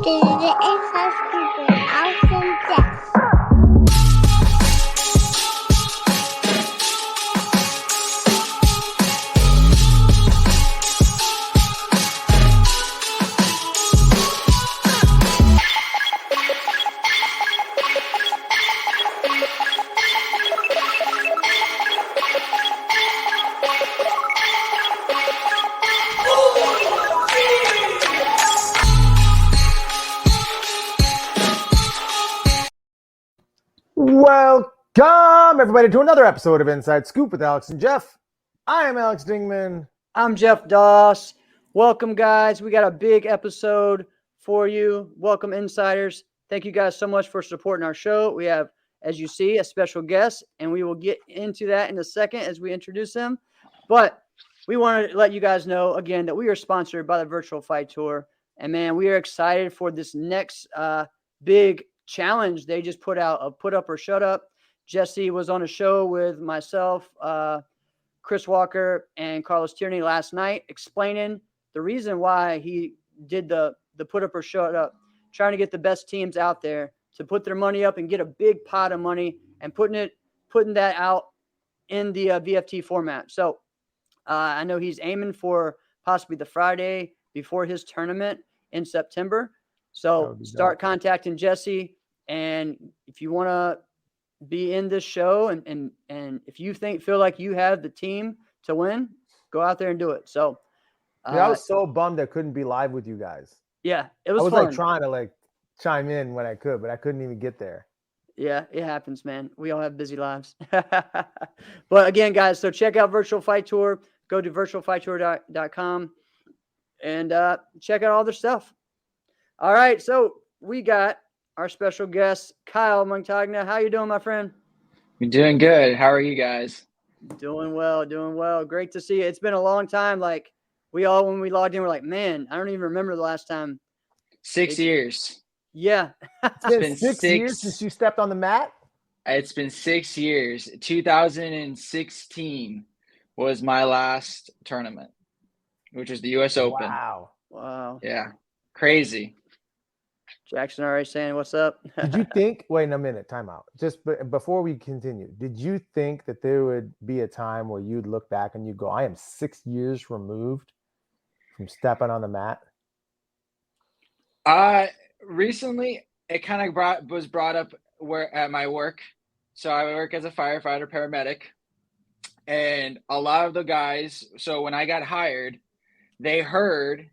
Deze is hartstikke awesome Jeff. Welcome, everybody, to another episode of Inside Scoop with Alex and Jeff. I am Alex Dingman. I'm Jeff Doss. Welcome, guys. We got a big episode for you. Welcome, insiders. Thank you guys so much for supporting our show. We have, as you see, a special guest, and we will get into that in a second as we introduce him. But we want to let you guys know, again, that we are sponsored by the Virtual Fight Tour. And, man, we are excited for this next big challenge. They just put out a Put Up or Shut Up. Jesse was on a show with myself, Chris Walker, and Carlos Tierney last night explaining the reason why he did the Put Up or Shut Up, trying to get the best teams out there to put their money up and get a big pot of money and putting that out in the VFT format. So I know he's aiming for possibly the Friday before his tournament in September. So start contacting Jesse. And if you want to be in this show and if you feel like you have the team to win, go out there and do it. So I was so bummed I couldn't be live with you guys. Yeah, it was I was fun. like trying to like chime in when I could, but I couldn't even get there. Yeah, it happens, man. We all have busy lives. But again, guys, so check out Virtual Fight Tour. Go to virtualfighttour.com and check out all their stuff. All right, so we got our special guest, Kyle Montagna. How you doing, my friend? I'm doing good. How are you guys? Doing well, doing well. Great to see you. It's been a long time. Like when we logged in, we're like, man, I don't even remember the last time. 6 years. Yeah. It's been six years since you stepped on the mat? It's been 6 years. 2016 was my last tournament, which was the U.S. Open. Wow. Yeah. Crazy. Jackson already saying what's up. Did you think, wait a minute, time out. Just before we continue, did you think that there would be a time where you'd look back and you go, I am 6 years removed from stepping on the mat? Recently, it kind of was brought up at my work. So I work as a firefighter paramedic. And a lot of the guys, so when I got hired, they heard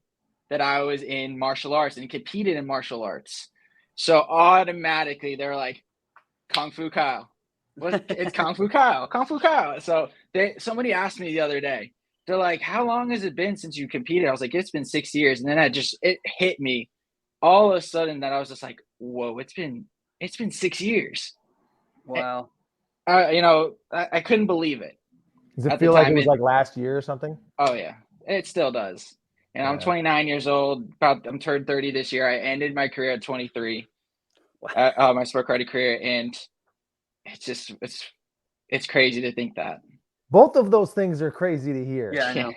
that I was in martial arts and competed in martial arts. So automatically they're like, Kung Fu Kyle. It's Kung Fu Kyle, Kung Fu Kyle. So somebody asked me the other day, they're like, how long has it been since you competed? I was like, it's been 6 years. And then it hit me all of a sudden that I was just like, whoa, it's been 6 years. Wow. I couldn't believe it. Does it feel like it was like last year or something? Oh yeah, it still does. And I'm 29 years old. I'm turned 30 this year. I ended my career at 23. Wow. My sport karate career, and it's crazy to think that. Both of those things are crazy to hear. Yeah, I know.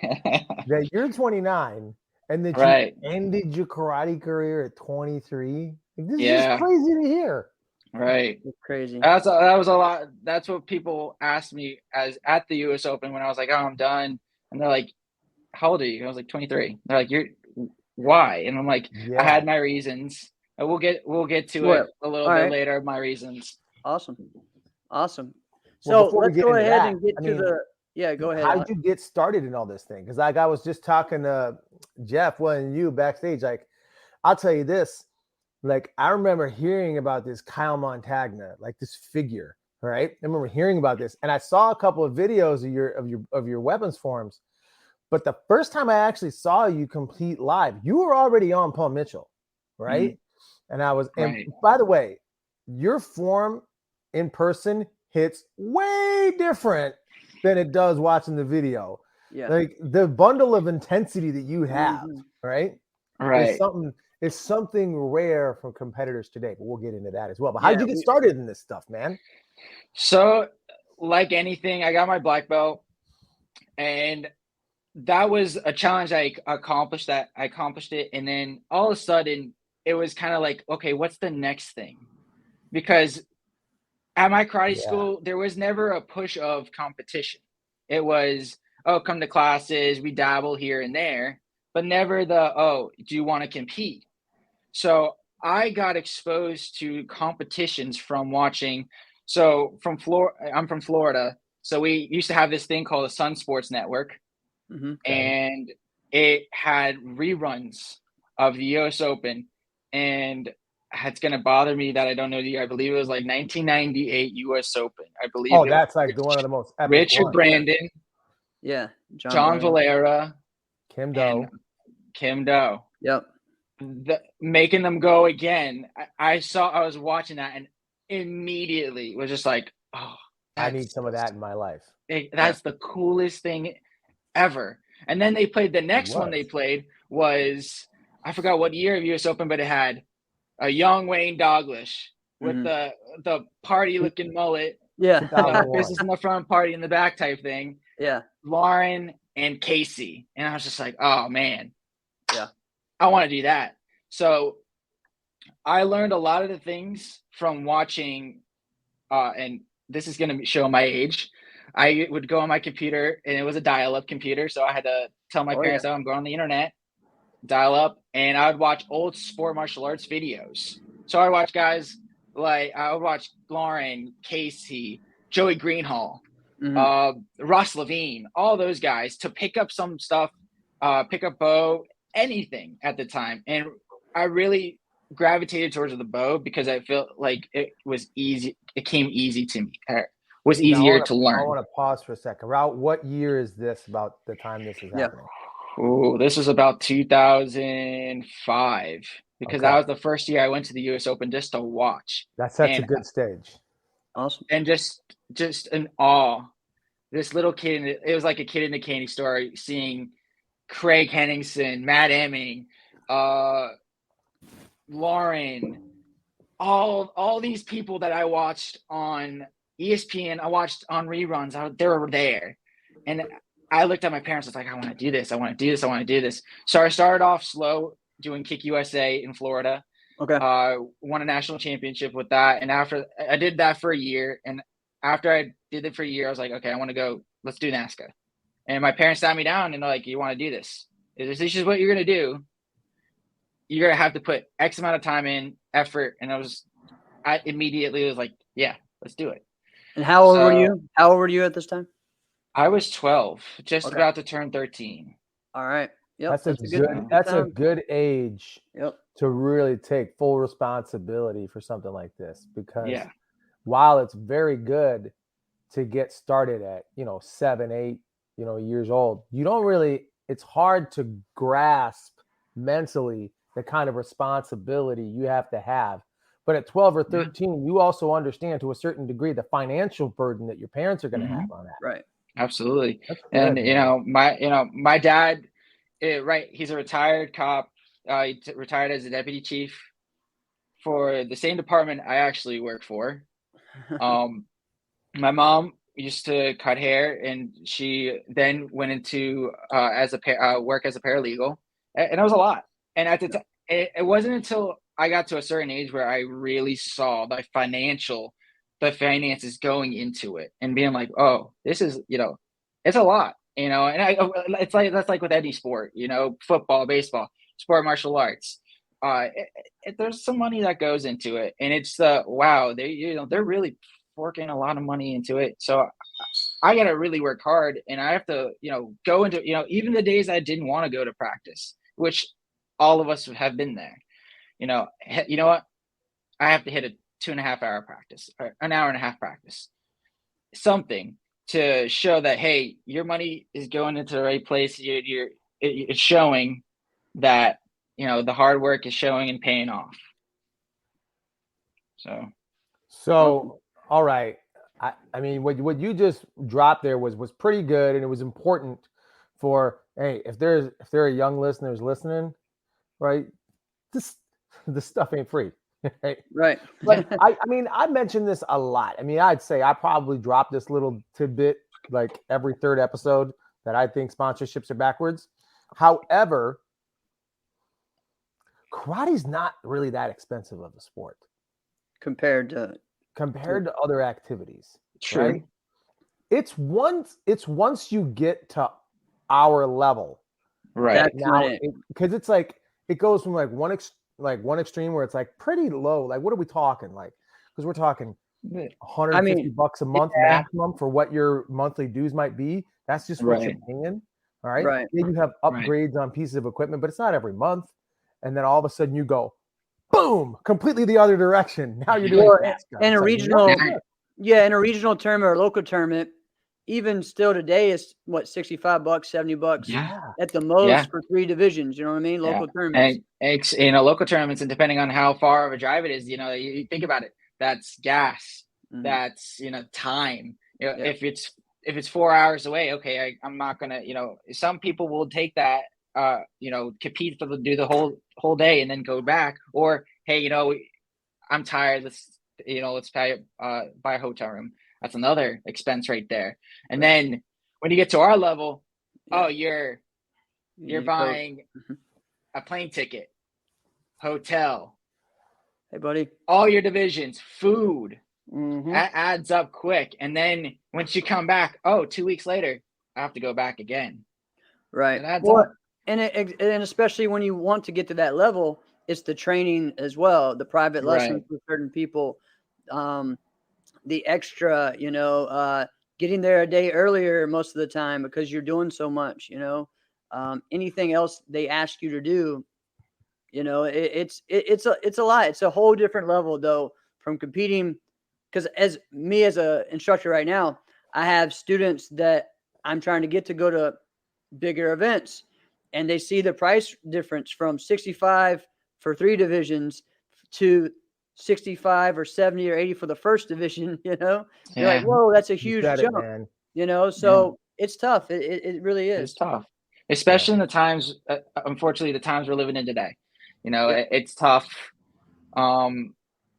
That you're 29 and that you ended your karate career at 23. This is just crazy to hear. Right. It's crazy. That was a lot. That's what people asked me at the U.S. Open when I was like, oh, I'm done. And they're like, how old are you? I was like 23. They're like, why? And I'm like, I had my reasons. And we'll get to it a little bit later, my reasons. Awesome. Well, So let's go ahead and get to go ahead. How did you get started in all this thing? Because like I was just talking to Jeff, and you backstage, like, I'll tell you this, like I remember hearing about this Kyle Montagna, like this figure, right? I remember hearing about this, and I saw a couple of videos of your weapons forms. But the first time I actually saw you compete live, you were already on Paul Mitchell, right? Mm-hmm. And by the way, your form in person hits way different than it does watching the video. Yeah. Like the bundle of intensity that you have, right? Right. Is something rare from competitors today, but we'll get into that as well. But how did you get started in this stuff, man? So like anything, I got my black belt, and that was a challenge. I accomplished it. And then all of a sudden it was kind of like, okay, what's the next thing? Because at my karate school, there was never a push of competition. It was, oh, come to classes, we dabble here and there, but never the, oh, do you want to compete? So I got exposed to competitions from watching. So I'm from Florida. So we used to have this thing called the Sun Sports Network, and it had reruns of the U.S. Open, and it's going to bother me that I don't know the year. I believe it was like 1998 U.S. Open. I believe. Oh, that's like one of the most epic Richard ones. Brandon, Yeah. John Valera, Kim Do. Kim Do. Yep. Making them go again. I was watching that and immediately was just like, oh, I need some of that in my life. That's the coolest thing ever. And then they played the next one they played was, I forgot what year of US Open, but it had a young Wayne Douglas with the party looking mullet. Yeah. Business in the front, party in the back type thing. Yeah. Lauren and Casey. And I was just like, oh man. Yeah. I want to do that. So I learned a lot of the things from watching, and this is going to show my age. I would go on my computer, and it was a dial-up computer, so I had to tell my parents, oh, I'm going on the internet, dial up, and I would watch old sport martial arts videos. So I would watch guys like, I would watch Lauren, Casey, Joey Greenhall, Ross Levine, all those guys to pick up some stuff, pick up Bo, anything at the time. And I really gravitated towards the bow because I felt like it was easy. It came easy to me. It was easier to learn. I want to pause for a second. Raul, what year is this, about the time this is happening? Oh, this was about 2005 because that was the first year I went to the US Open just to watch. That's such a good stage. Awesome. And just in awe. This little kid, it was like a kid in a candy store, seeing Craig Henningsen, Matt Emming, Lauren, all these people that I watched on ESPN, I watched on reruns. They were there. And I looked at my parents. I was like, I want to do this. I want to do this. I want to do this. So I started off slow doing Kick USA in Florida. Okay. Won a national championship with that. And after I did that for a year. And after I did it for a year, I was like, okay, I want to go. Let's do NASCA. And my parents sat me down and they're like, you want to do this? This is what you're going to do. You're going to have to put X amount of time in, effort. And I immediately was like, yeah, let's do it. And how old were you? How old were you at this time? I was 12, just about to turn 13. All right. Yep. That's a good age to really take full responsibility for something like this, because while it's very good to get started at, 7, 8, years old, you don't really, it's hard to grasp mentally the kind of responsibility you have to have. But at 12 or 13, you also understand to a certain degree the financial burden that your parents are going to have on that. Right. Absolutely. And, my dad, he's a retired cop. He retired as a deputy chief for the same department I actually work for. My mom used to cut hair, and she then went into work as a paralegal, and it was a lot. And at the time, it wasn't until I got to a certain age where I really saw the finances going into it and being like, oh, this is, it's a lot, and it's like, that's like with any sport, football, baseball, sport, martial arts. There's some money that goes into it, and it's wow, they're really working a lot of money into it. So I got to really work hard, and I have to, go into, even the days I didn't want to go to practice, which all of us have been there. You know what? I have to hit a 2.5 hour practice, or an hour and a half practice, something to show that, hey, your money is going into the right place. It's showing that, the hard work is showing and paying off. So all right. I mean, what you just dropped there was pretty good, and it was important for, hey, if there are young listeners listening, right? This stuff ain't free. Right. But I mean, I mentioned this a lot. I mean, I'd say I probably drop this little tidbit like every third episode that I think sponsorships are backwards. However, karate's not really that expensive of a sport compared to other activities. True. Right? It's once you get to our level, Right. That's now, when because it's like it goes from like one extreme where it's like pretty low. Like what are we talking? Like because we're talking $150 a month maximum for what your monthly dues might be. That's just what you're paying. All right. Right. Then you have upgrades on pieces of equipment, but it's not every month. And then all of a sudden you go, boom, completely the other direction. Now you're doing in a regional, in a regional tournament or local tournament. Even still today, it's what, $65, $70 at the most for 3 divisions. You know what I mean? Local tournaments. And local tournaments, and depending on how far of a drive it is, you think about it. That's gas. Mm-hmm. That's time. If it's 4 hours away, okay, I'm not gonna. Some people will take that. Compete do the whole day and then go back. Or hey, I'm tired. Let's buy a hotel room. That's another expense right there. And then when you get to our level, you're buying a plane ticket, hotel. Hey, buddy. All your divisions, food. Mm-hmm. That adds up quick. And then once you come back, 2 weeks later, I have to go back again. Right. It adds up. And especially when you want to get to that level, it's the training as well, the private lessons for certain people. The extra, getting there a day earlier most of the time because you're doing so much, anything else they ask you to do, it's a lot. It's a whole different level though from competing. Because as an instructor right now, I have students that I'm trying to get to go to bigger events, and they see the price difference from 65 for 3 divisions to 65 or 70 or 80 for the first division, You're like, whoa, that's a huge jump, so it's tough. It really is. It's tough, especially in the times, unfortunately, the times we're living in today. It's tough. A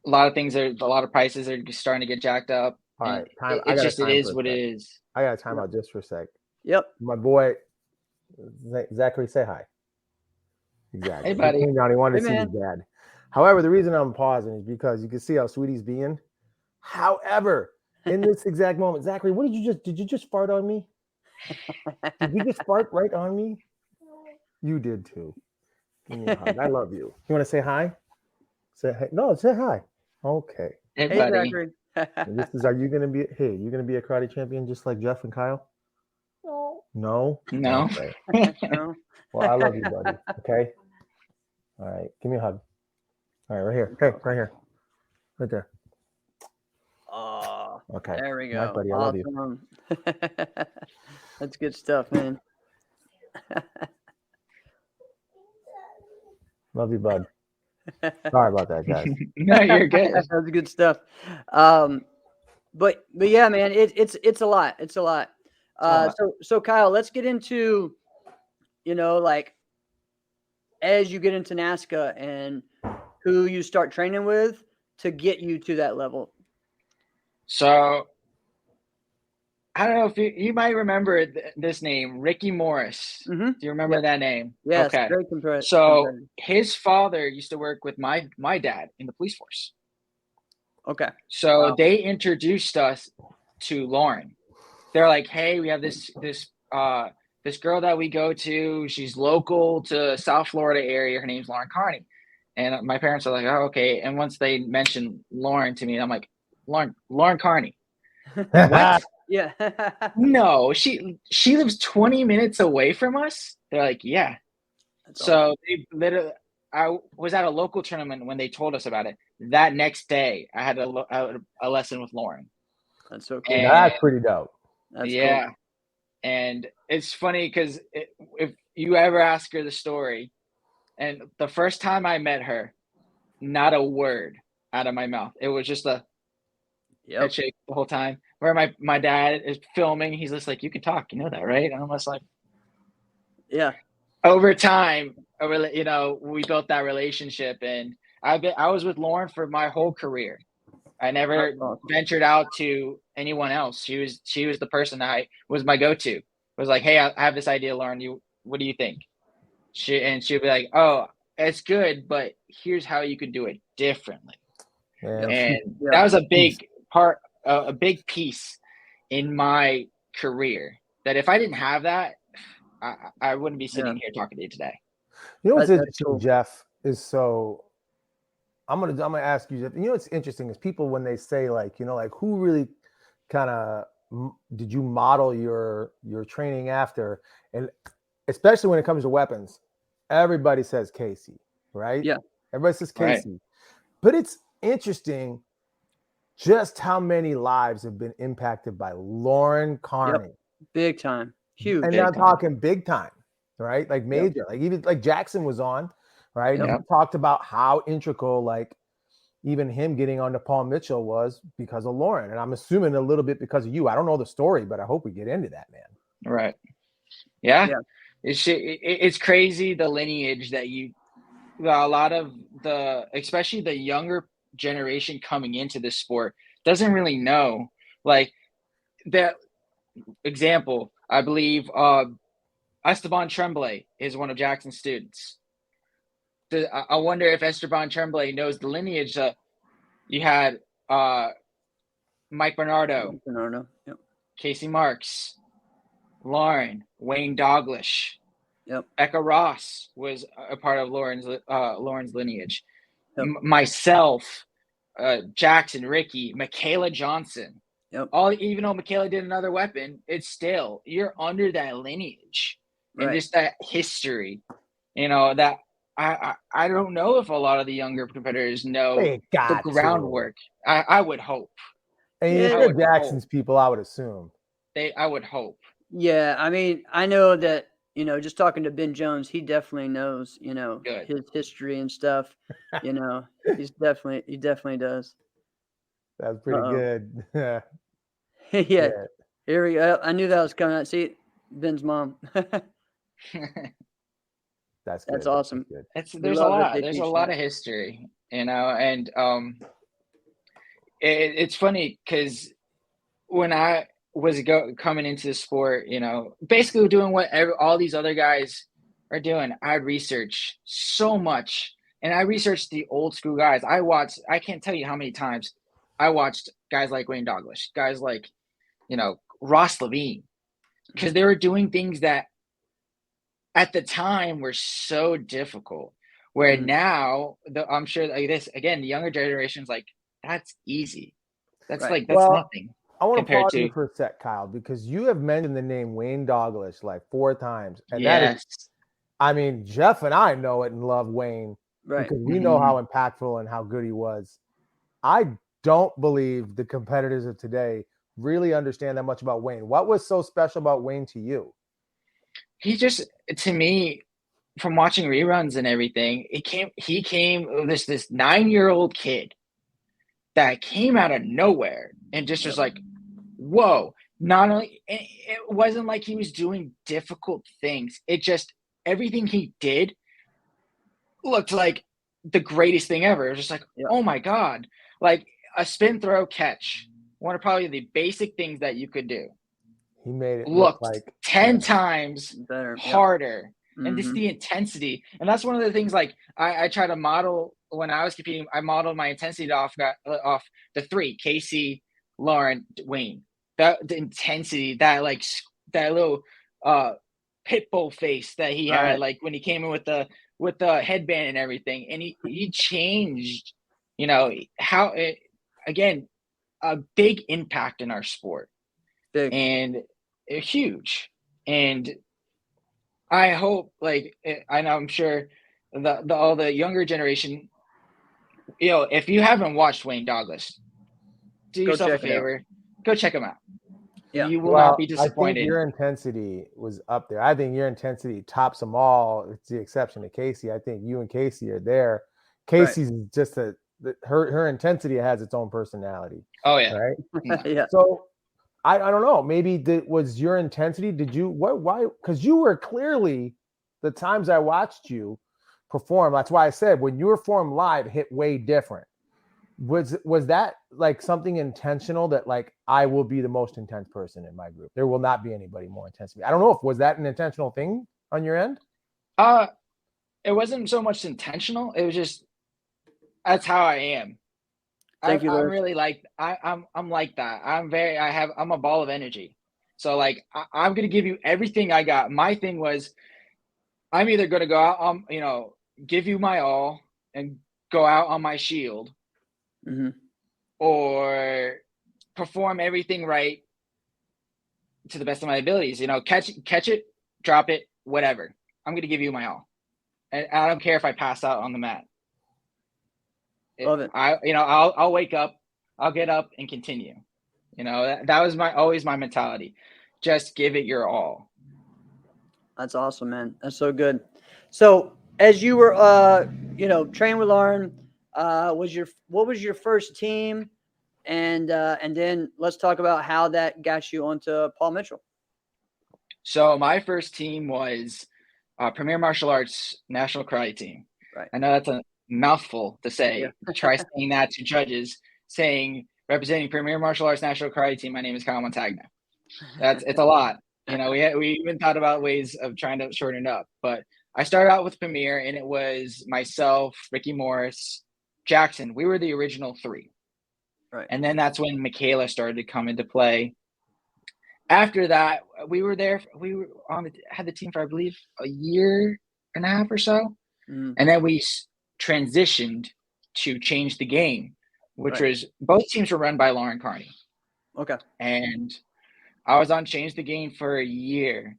lot of prices are starting to get jacked up. All right. It is what it is. I got to time out just for a sec. Yep. My boy, Zachary, say hi. Exactly. Hey, buddy. He wanted to see his dad. However, the reason I'm pausing is because you can see how sweet he's being. However, in this exact moment, Zachary, did you just fart on me? Did you just fart right on me? You did too. Give me a hug. I love you. You want to say hi? Say hi. No, say hi. Okay. Hey, buddy. Zachary. Are you gonna be a karate champion just like Jeff and Kyle? No. Okay. No. Well, I love you, buddy. Okay. All right. Give me a hug. All right, right here. Hey, right here. Right there. Oh, okay. There we go. Nice, buddy. I love you. That's good stuff, man. Love you, bud. Sorry about that, guys. No, you're good. That's good stuff. But yeah, man, it's a lot. It's a lot. So Kyle, let's get into, like as you get into NASCA and who you start training with to get you to that level. So I don't know if you might remember this name, Ricky Morris. Mm-hmm. Do you remember that name? Yes. Okay. Very competitive. So his father used to work with my dad in the police force. Okay. So they introduced us to Lauren. They're like, hey, we have this girl that we go to. She's local to South Florida area. Her name's Lauren Carney. And my parents are like, oh, okay. And once they mentioned Lauren to me, I'm like, Lauren Carney. What? Yeah. No, she lives 20 minutes away from us. They're like, yeah. That's so awesome. I was at a local tournament when they told us about it. That next day, I had a lesson with Lauren. That's so cool. That's pretty dope. That's cool. And it's funny because if you ever ask her the story, and the first time I met her, not a word out of my mouth. It was just a headshake the whole time. Where my dad is filming, he's just like, you can talk, you know that, right? And I'm just like, yeah. Over time, we built that relationship, and I was with Lauren for my whole career. I never ventured out to anyone else. She was the person that was my go-to. It was like, hey, I have this idea, Lauren. What do you think? She'd be like, oh, it's good, but here's how you could do it differently. Yeah. And Yeah. that was a big part, a big piece in my career. That if I didn't have that, I wouldn't be sitting here talking to you today. You know what's That's interesting, cool. Jeff, is so I'm gonna ask you, Jeff. You know what's interesting is people when they say like, you know, like who really kind of did you model your training after, and especially when it comes to weapons, everybody says Casey, right? Yeah. Everybody says Right. Casey, but it's interesting just how many lives have been impacted by Lauren Carney. Big time. Huge. And Big I'm time. talking big time, right? Like major, like even like Jackson was on, right? Yep. And he talked about how integral, like even him getting on to Paul Mitchell was because of Lauren. And I'm assuming a little bit because of you. I don't know the story, but I hope we get into that, man. Right. Yeah. Yeah. It's crazy the lineage that a lot of especially the younger generation coming into this sport doesn't really know. Like that example, I believe Esteban Tremblay is one of Jackson's students. I wonder if Esteban Tremblay knows the lineage. You had Mike Bernardo, Yep. Casey Marks, Lauren, Wayne Douglas. Yep. Becca Ross was a part of Lauren's lineage. Yep. Myself, Jackson, Ricky, Michaela Johnson. Yep. Even though Michaela did another weapon, it's still you're under that lineage and Right. just that history. You know that I don't know if a lot of the younger competitors know They the got groundwork. I would hope. And Yeah. you're Jackson's people, I would assume. I would hope. Yeah, I mean, I know that, you know, just talking to Ben Jones, he definitely knows, you know, Good. his history and stuff. You know, he definitely does. That's pretty good. Yeah. Yeah. Here we go. I knew that was coming out. See, Ben's mom. That's good. That's awesome. That's good. There's a lot. There's a lot of history, you know, and it's funny because when I was coming into the sport, you know, basically doing what all these other guys are doing, I'd research so much, and I researched the old school guys. I can't tell you how many times I watched guys like Wayne Douglas, guys like, you know, Ross Levine, because they were doing things that at the time were so difficult. Where now, I'm sure like this again, the younger generation's like, that's easy. That's Right. that's nothing. I want to compared pause to- you for a sec, Kyle, because you have mentioned the name Wayne Douglas like 4 times. And that Yes. is, I mean, Jeff and I know it and love Wayne Right. because we know how impactful and how good he was. I don't believe the competitors of today really understand that much about Wayne. What was so special about Wayne to you? He just, to me, from watching reruns and everything, he came this 9-year-old kid that came out of nowhere and just was like, whoa. Not only it wasn't like he was doing difficult things. It just everything he did looked like the greatest thing ever. It was just like, oh my God. Like a spin throw catch. One of probably the basic things that you could do. He made it look like 10 times better, harder. And just the intensity. And that's one of the things like I try to model when I was competing. I modeled my intensity off the 3, Casey, Lauren, Wayne. The intensity, that little pit bull face that he had, like when he came in with the headband and everything. And he changed, you know, how it, again, a big impact in our sport. Big. And huge. And I hope, I'm sure all the younger generation, you know, if you haven't watched Wayne Douglas, do yourself a favor, go check him out. Yeah. You will not be I disappointed. think your intensity was up there. I think your intensity tops them all. It's the exception of Casey. I think you and Casey are there. Casey's just her intensity has its own personality. Oh yeah. Right. Yeah. So I don't know. Maybe was your intensity? Did you why? Because you were clearly the times I watched you perform. That's why I said when you perform live, hit way different. Was that like something intentional that like I will be the most intense person in my group? There will not be anybody more intense than me. I don't know if was that an intentional thing on your end? it wasn't so much intentional. It was just that's how I am. Thank you, I'm Lewis. really like I'm like that. I'm a ball of energy. So like I'm gonna give you everything I got. My thing was I'm either gonna go out give you my all and go out on my shield, Mm-hmm. or perform everything right to the best of my abilities. Catch it, drop it, whatever. I'm gonna give you my all, and I don't care if I pass out on the mat. Love it. I'll wake up, I'll get up and continue. That was always my mentality. Just give it your all. That's awesome, man. That's so good. So as you were, train with Lauren, what was your first team? And then let's talk about how that got you onto Paul Mitchell. So my first team was Premier Martial Arts National Karate Team. Right. I know that's a mouthful to say. Yeah. Try saying that to judges, saying representing Premier Martial Arts National Karate Team. My name is Kyle Montagna. It's a lot. We even thought about ways of trying to shorten it up. But I started out with Premier, and it was myself, Ricky Morris, Jackson. We were the original 3. Right. And then that's when Michaela started to come into play. After that, we were there. We were had the team for, I believe, a year and a half or so. Mm-hmm. And then we transitioned to Change the Game, which Right. was both teams were run by Lauren Carney. Okay. And I was on Change the Game for a year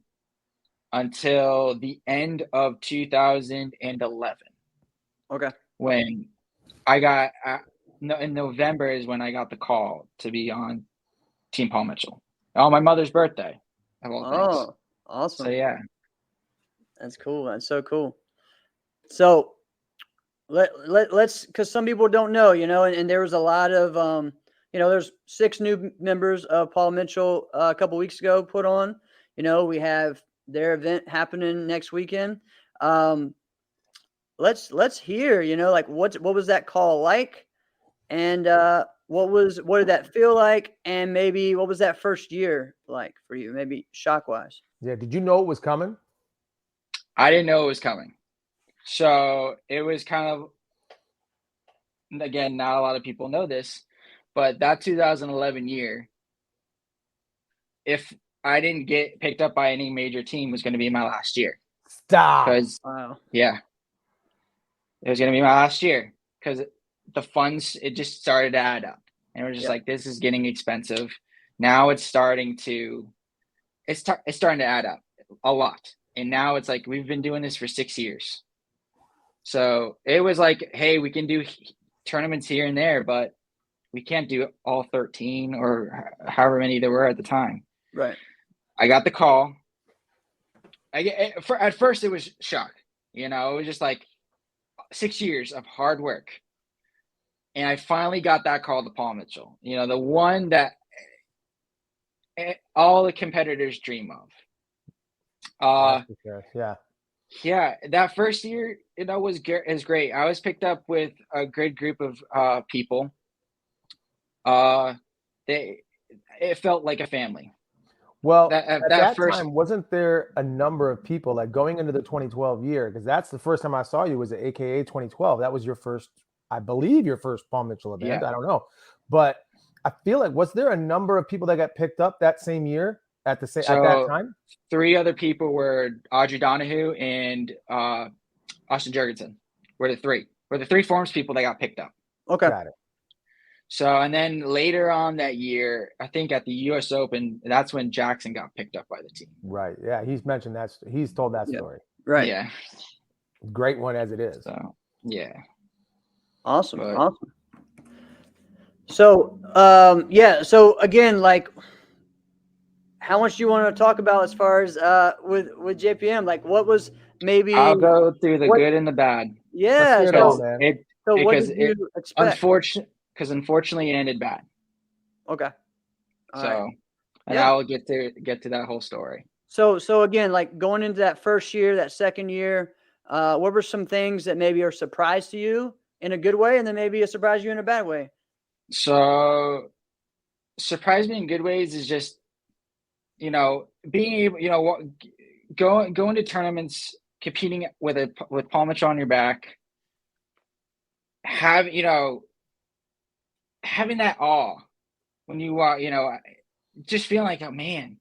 until the end of 2011. Okay. When I got in November is when I got the call to be on Team Paul Mitchell. On my mother's birthday, of all things. Oh, awesome. So yeah. That's cool. That's so cool. So let's, because some people don't know, and there was a lot of, there's 6 new members of Paul Mitchell a couple weeks ago put on. We have their event happening next weekend. Let's hear, like what was that call like, and what did that feel like, and maybe what was that first year like for you, maybe shock wise? Yeah. Did you know it was coming? I didn't know it was coming. So it was kind of, again, not a lot of people know this, but that 2011 year, if I didn't get picked up by any major team, was going to be my last year. Stop. Because, Wow. yeah, it was going to be my last year because the funds, it just started to add up. And we're just like, this is getting expensive. Now it's starting to add up a lot. And now it's like, we've been doing this for 6 years. So it was like, hey, we can do tournaments here and there, but we can't do all 13 or however many there were at the time. Right. I got the call. At first it was shock. It was just like 6 years of hard work. And I finally got that call to Paul Mitchell. The one that all the competitors dream of. Yeah. Yeah, that first year, was great. I was picked up with a good group of people. It felt like a family. Well, at that first time, wasn't there a number of people like going into the 2012 year? Because that's the first time I saw you was at AKA 2012. That was your first, I believe, your first Paul Mitchell event. Yeah. I don't know, but I feel like, was there a number of people that got picked up that same year at that time? 3 other people were Audrey Donahue and Austin Jurgensen. Were the 3 forms people that got picked up. Okay. Got it. So, and then later on that year, I think at the U.S. Open, that's when Jackson got picked up by the team. Right. Yeah. He's mentioned that. He's told that story. Right. Yeah. Great one as it is. So, yeah. Awesome. Awesome. So, So again, like, how much do you want to talk about as far as with JPM? Like, what was maybe? I'll go through the good and the bad. Let's Yeah. hear it all, man. So what did you expect? Unfortunately, it ended bad. Okay. I will get to that whole story. So again, like going into that first year, that second year, what were some things that maybe are a surprise to you in a good way, and then maybe a surprise you in a bad way? So, surprise me in good ways is just, being able, going to tournaments competing with Paul Mitchell on your back, having that awe when you walk, just feeling like, oh man,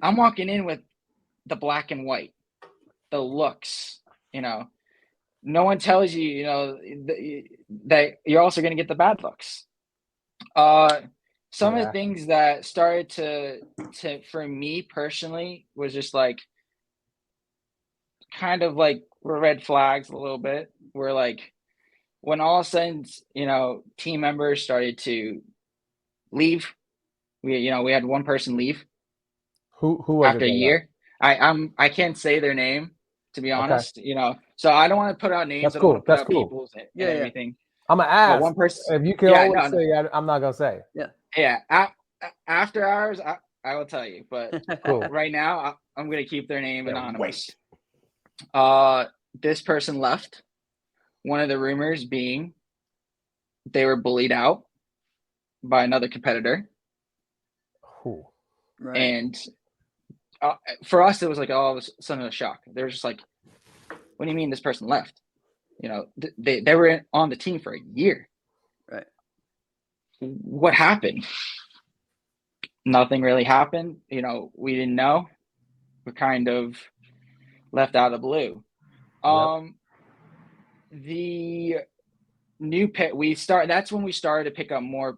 I'm walking in with the black and white, the looks, no one tells you, that you're also going to get the bad looks. Some of the things that started to for me personally was just like kind of like were red flags a little bit. Where like when all of a sudden, team members started to leave. We had one person leave. Who was after it a year? I can't say their name, to be honest. So I don't want to put out names. That's I don't cool. want to put That's out cool. people's and Yeah. everything. I'm gonna But ask. one person. If you can always say, I'm not gonna say. Yeah. After hours, I will tell you. But Cool. right now, I'm gonna keep their name anonymous. This person left. One of the rumors being they were bullied out by another competitor. Who? Right. And for us, it was like all of a sudden a shock. They were just like, "What do you mean this person left?" They were on the team for a year. Right. What happened? Nothing really happened. We didn't know. We're kind of left out of the blue. The new pit that's when we started to pick up more,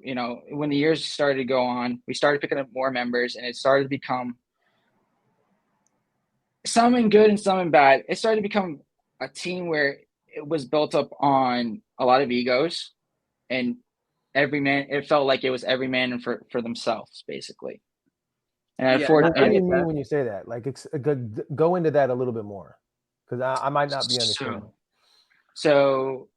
when the years started to go on, we started picking up more members, and it started to become some in good and some in bad. It started to become a team where it was built up on a lot of egos, and it felt like it was every man for themselves, basically. And what do you mean when you say that? Like, go into that a little bit more, because I might not be understanding. So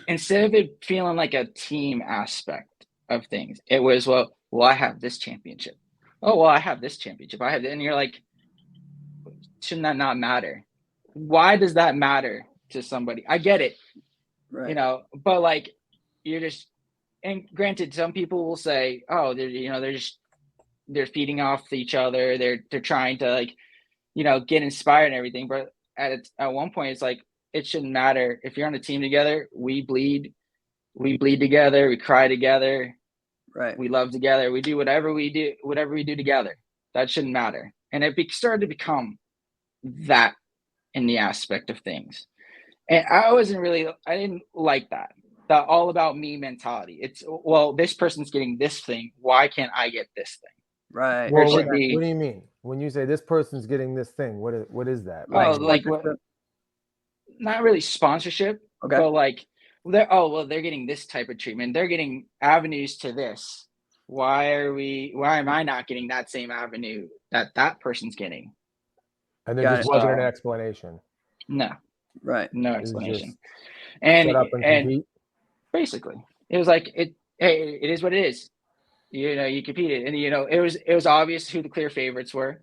instead of it feeling like a team aspect of things, it was, well, I have this championship. Oh, well, I have this championship. I have it. And you're like, shouldn't that not matter? Why does that matter to somebody? I get it, right. But like, you're just, and granted, some people will say, oh, they're feeding off each other. They're trying to get inspired and everything. But at one point, it's like, it shouldn't matter. If you're on a team together, we bleed together, we cry together, right? We love together, we do whatever we do together. That shouldn't matter. And it started to become that in the aspect of things. And I didn't like that all about me mentality. It's, well, this person's getting this thing, why can't I get this thing? Right. Well, what do you mean when you say this person's getting this thing? What is that? Not really sponsorship, but like, they're getting this type of treatment. They're getting avenues to this. Why am I not getting that same avenue that person's getting? And there just wasn't an explanation. No. Right. No explanation. Shut up and compete. Basically, it was like, it is what it is. You competed, and it was obvious who the clear favorites were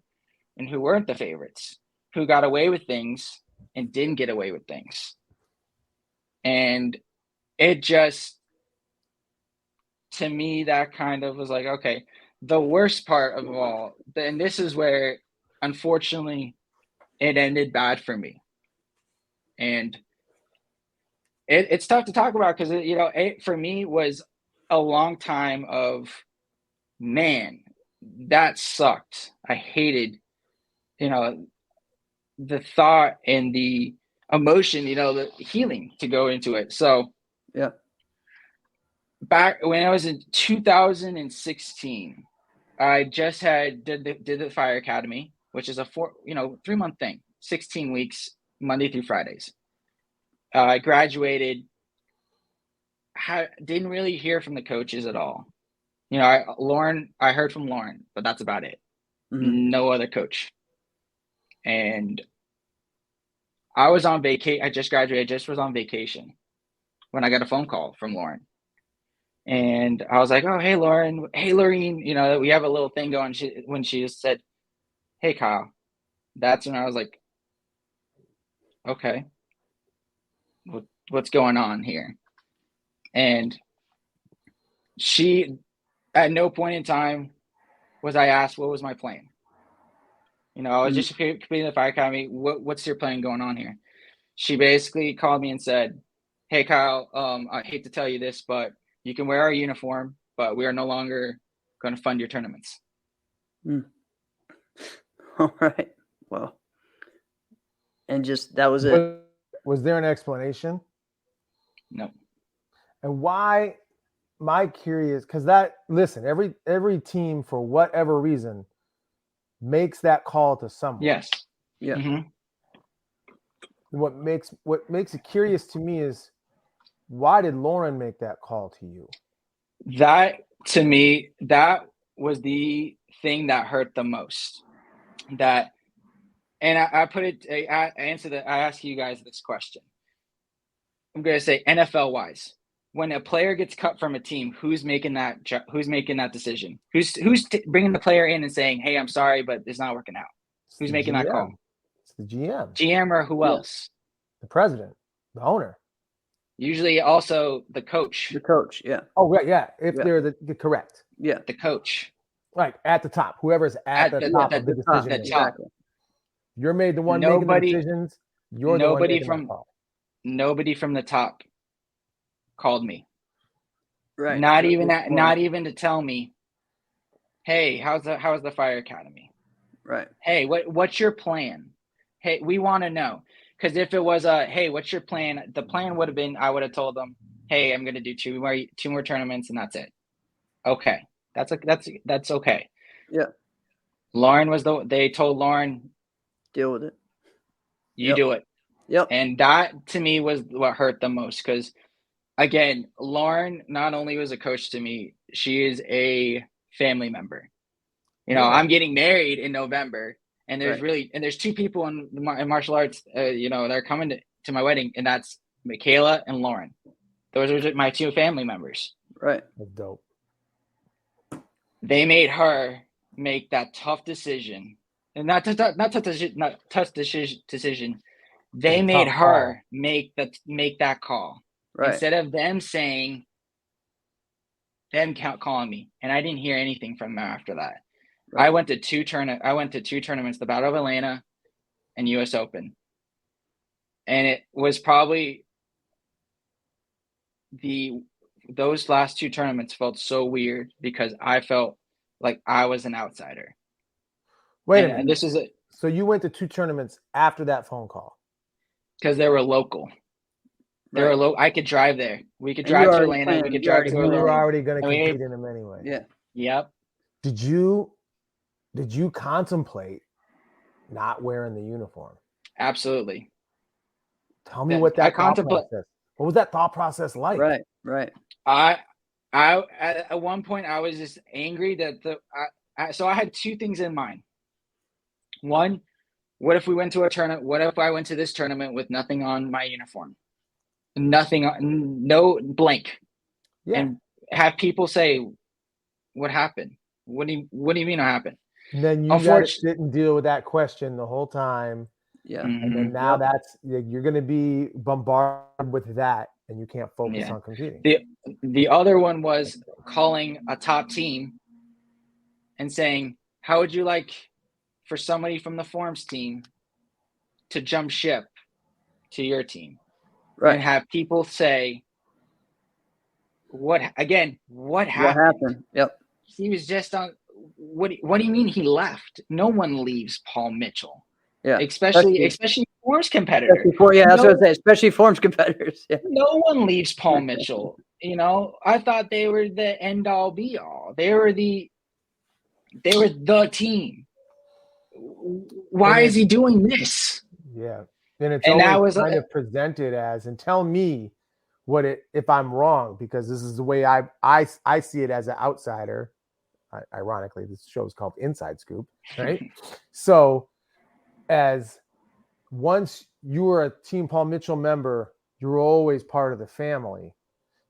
and who weren't the favorites, who got away with things and didn't get away with things. And it just, to me, that kind of was like, okay, the worst part of all, and this is where, unfortunately, it ended bad for me. And it's tough to talk about, because it for me was a long time of, man, that sucked. I hated, the thought and the emotion, the healing to go into it. So yeah, back when I was in 2016, I just did the Fire Academy, which is a 3-month thing, 16 weeks, Monday through Fridays. I graduated. Didn't really hear from the coaches at all. I heard from Lauren, but that's about it. Mm-hmm. No other coach. And I was on vacation. I just graduated, just was on vacation when I got a phone call from Lauren. And I was like, oh, hey, Lauren. Hey, Lorene, we have a little thing going. When she just said, hey, Kyle, that's when I was like, okay, what's going on here? And she, at no point in time was I asked what was my plan. I was just completing the fire academy. What's your plan going on here? She basically called me and said, "Hey, Kyle, I hate to tell you this, but you can wear our uniform, but we are no longer going to fund your tournaments." All right. Well, and just that was it. Was there an explanation? No. And why? My curious, because listen, every team for whatever reason makes that call to someone. Yes. Yeah. Mm-hmm. What makes it curious to me is, why did Lauren make that call to you? That, to me, that was the thing that hurt the most. I ask you guys this question. I'm going to say NFL wise, when a player gets cut from a team, who's making that decision? Who's bringing the player in and saying, "Hey, I'm sorry, but it's not working out"? Who's making that call? It's the GM. GM or who else? The president, the owner. Usually also the coach. The coach, yeah. Oh, right, yeah. If they're the correct. Yeah. The coach. Like at the top, whoever's at the top of the decision. Exactly. You're made the one making the decisions. You're the one making the call. Nobody from the top called me. Right. Not even to tell me, "Hey, how's the fire academy?" Right. "Hey, what's your plan? Hey, we want to know." Because if it was "Hey, what's your plan?" The plan would have been, I would have told them, "Hey, I'm going to do two more tournaments and that's it." Okay. That's okay. Yeah. Lauren they told Lauren, deal with it. You do it. Yep. And that to me was what hurt the most, because again, Lauren not only was a coach to me, she is a family member. I'm getting married in November, and there's two people in martial arts, they're coming to my wedding, and that's Michaela and Lauren. Those are my two family members. Right. That's dope. They made her make that tough decision, and not tough decision. They made her make that call, right, instead of them calling me, and I didn't hear anything from them after that. Right. I went to two tournaments, the Battle of Atlanta and US Open, and it was probably those last two tournaments felt so weird because I felt like I was an outsider. Wait a minute. And this is it. So you went to two tournaments after that phone call? Because they were local. They were local. I could drive there. We could drive to Atlanta. We could drive to Atlanta. You were already going to compete in them anyway. Yeah. Yep. Did you contemplate not wearing the uniform? Absolutely. Tell me what that What was that thought process like? Right. I at one point I was just angry that so I had two things in mind. One, what if we went to a tournament? What if I went to this tournament with nothing on my uniform? No blank. Yeah. And have people say, "What happened? What do you mean what happened?" And then you guys didn't deal with that question the whole time. Yeah. And then now you're going to be bombarded with that, and you can't focus on competing. The other one was calling a top team and saying, "How would you like for somebody from the Forms team to jump ship to your team?" Right. And have people say, what happened? What happened? Yep. He was just on. What do you mean he left? No one leaves Paul Mitchell. Yeah. Especially Forms competitors. That's what I was going to say. Especially Forms competitors. Yeah. No one leaves Paul Mitchell. I thought they were the end all be all. They were the team. Why is he doing this? Yeah. And it's always kind of presented as, and tell me if I'm wrong, because this is the way I see it as an outsider. Ironically, this show is called Inside Scoop, right? So as once you were a Team Paul Mitchell member, you were always part of the family.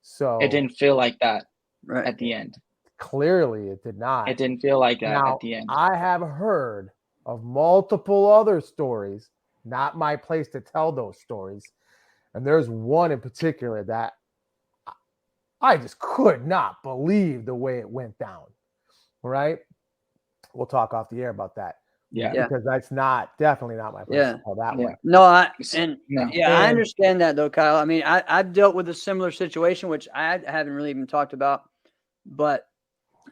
So it didn't feel like that at the end. Clearly it did not. It didn't feel like that at the end. I have heard of multiple other stories. Not my place to tell those stories. And there's one in particular that I just could not believe the way it went down. Right? We'll talk off the air about that. Yeah. because that's definitely not my place Yeah. to call that Yeah. one. No, I And- understand that though, Kyle. I mean, I've dealt with a similar situation, which I haven't really even talked about, but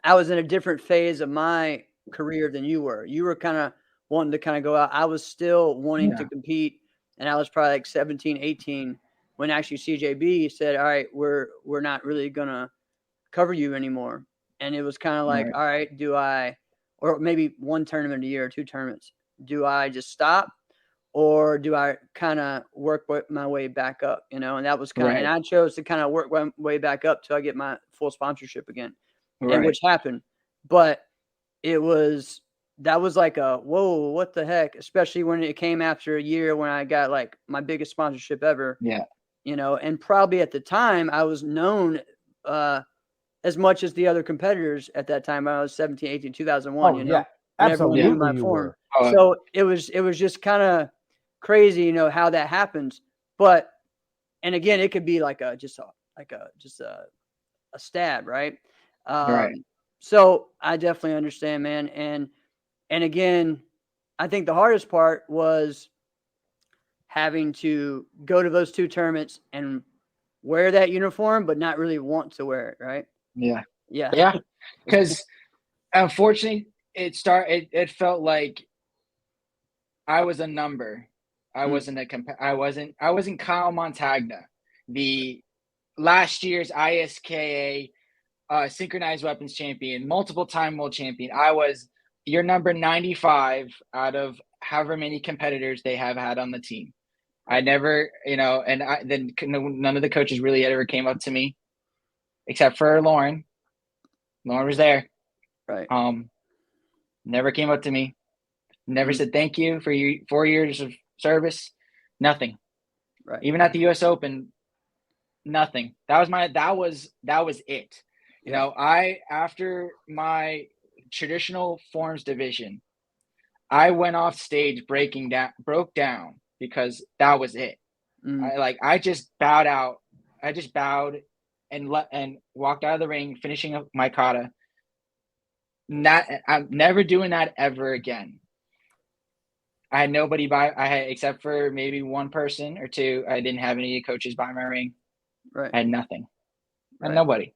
I was in a different phase of my career than you were. You were kind of wanting to kind of go out. I was still wanting to compete, and I was probably like 17, 18 when actually CJB said, all right, we're not really going to cover you anymore. And it was kind of like, all right, do I, or maybe one tournament a year or 2 tournaments, do I just stop? Or do I kind of work my way back up, and that was kind of, and I chose to kind of work my way back up till I get my full sponsorship again, and which happened. But that was like a, whoa, what the heck? Especially when it came after a year when I got like my biggest sponsorship ever. Yeah. And probably at the time I was known as much as the other competitors at that time. I was 17, 18, 2001, yeah, whenever we knew my absolutely you form. were. So it was just kind of crazy, how that happens. But, and again, it could be like a stab, right? So I definitely understand, man. And again, I think the hardest part was having to go to those 2 tournaments and wear that uniform, but not really want to wear it, right? Yeah. Yeah. Because unfortunately, it felt like I was a number. I wasn't I wasn't Kyle Montagna, the last year's ISKA synchronized weapons champion, multiple time world champion. I was your number 95 out of however many competitors they have had on the team. I never, and then none of the coaches really ever came up to me, except for Lauren. Lauren was there. Right. Never came up to me. Never said thank you for your 4 years of service. Nothing. Right. Even at the U.S. Open, nothing. That was it. After my traditional forms division, I went off stage broke down because that was it. I just bowed out. I just bowed and walked out of the ring, finishing up my kata. I'm never doing that ever again. I had nobody except for maybe one person or 2. I didn't have any coaches by my ring. Right. I had nothing. And nobody.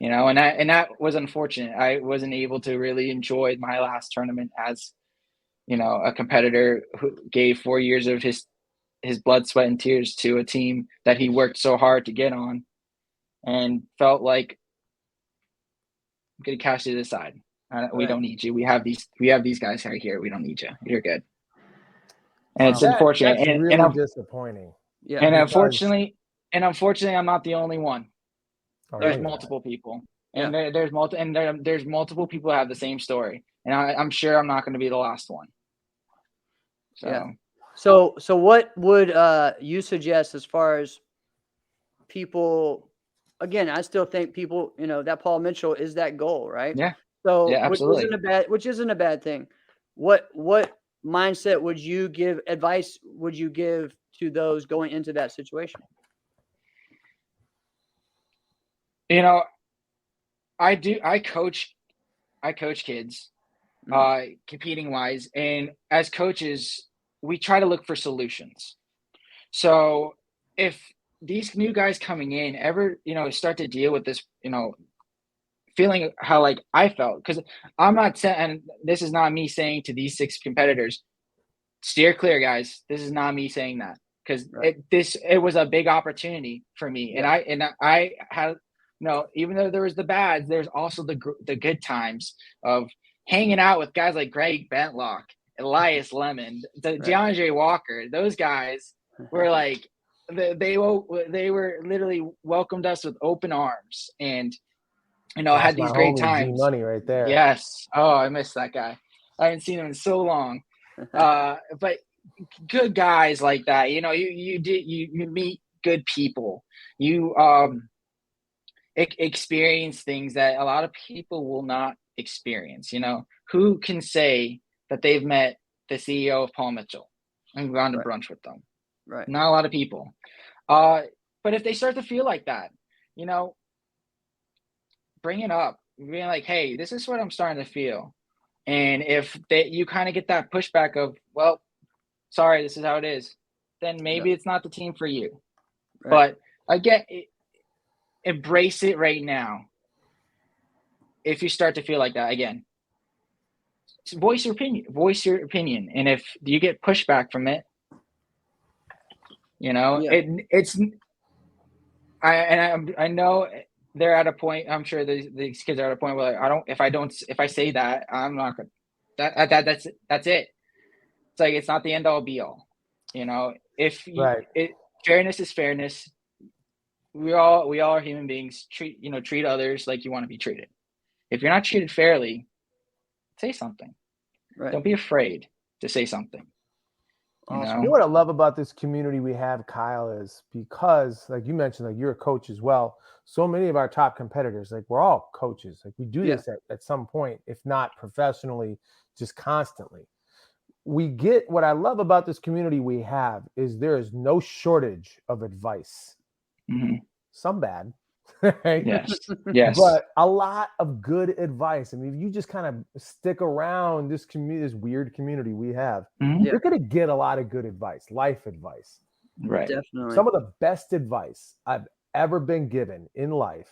And that was unfortunate. I wasn't able to really enjoy my last tournament as, a competitor who gave 4 years of his blood, sweat, and tears to a team that he worked so hard to get on, and felt like, I'm going to cast you to the side. We don't need you. We have these guys right here. We don't need you. You're good. And it's unfortunate. That's really disappointing. Yeah. And unfortunately, I'm not the only one. There's multiple people, and there's multiple people who have the same story, and I'm sure I'm not going to be the last one. So what would you suggest as far as people? Again, I still think people, that Paul Mitchell is that goal, right? Yeah. So absolutely. which isn't a bad thing. What mindset would you give? Advice would you give to those going into that situation? I coach kids, competing wise, and as coaches, we try to look for solutions. So if these new guys coming in ever, start to deal with this, feeling how like I felt, because I'm not saying, and this is not me saying to these 6 competitors, steer clear, guys. This is not me saying that, because it was a big opportunity for me, and I had. Even though there was the bads, there's also the good times of hanging out with guys like Greg Bentlock, Elias Lemon, DeAndre Walker. Those guys were like, they were literally welcomed us with open arms, and had these great times. Money right there. Yes. Oh, I miss that guy. I haven't seen him in so long. But good guys like that. You meet good people. You experience things that a lot of people will not experience. Who can say that they've met the CEO of Paul Mitchell and gone to brunch with them? Right. Not a lot of people. But if they start to feel like that, bring it up, being like, hey, this is what I'm starting to feel. And if you kind of get that pushback of, well, sorry, this is how it is, then maybe it's not the team for you. Right. But again, embrace it right now. If you start to feel like that again, voice your opinion. And if you get pushback from it, I know they're at a point. I'm sure these kids are at a point where if I say that, I'm not gonna. That's it. It's like, it's not the end all be all. Fairness is fairness. We all are human beings. Treat others like you want to be treated. If you're not treated fairly, say something. Right. Don't be afraid to say something. Awesome. You know what I love about this community we have, Kyle, is because, like you mentioned, like you're a coach as well. So many of our top competitors, like we're all coaches. Like we do this at some point, if not professionally, just constantly. What I love about this community we have is there is no shortage of advice. Mm-hmm. Some bad, right? Yes. But a lot of good advice. I mean, if you just kind of stick around this weird community we have, you're going to get a lot of good advice, life advice. Right. Definitely. Some of the best advice I've ever been given in life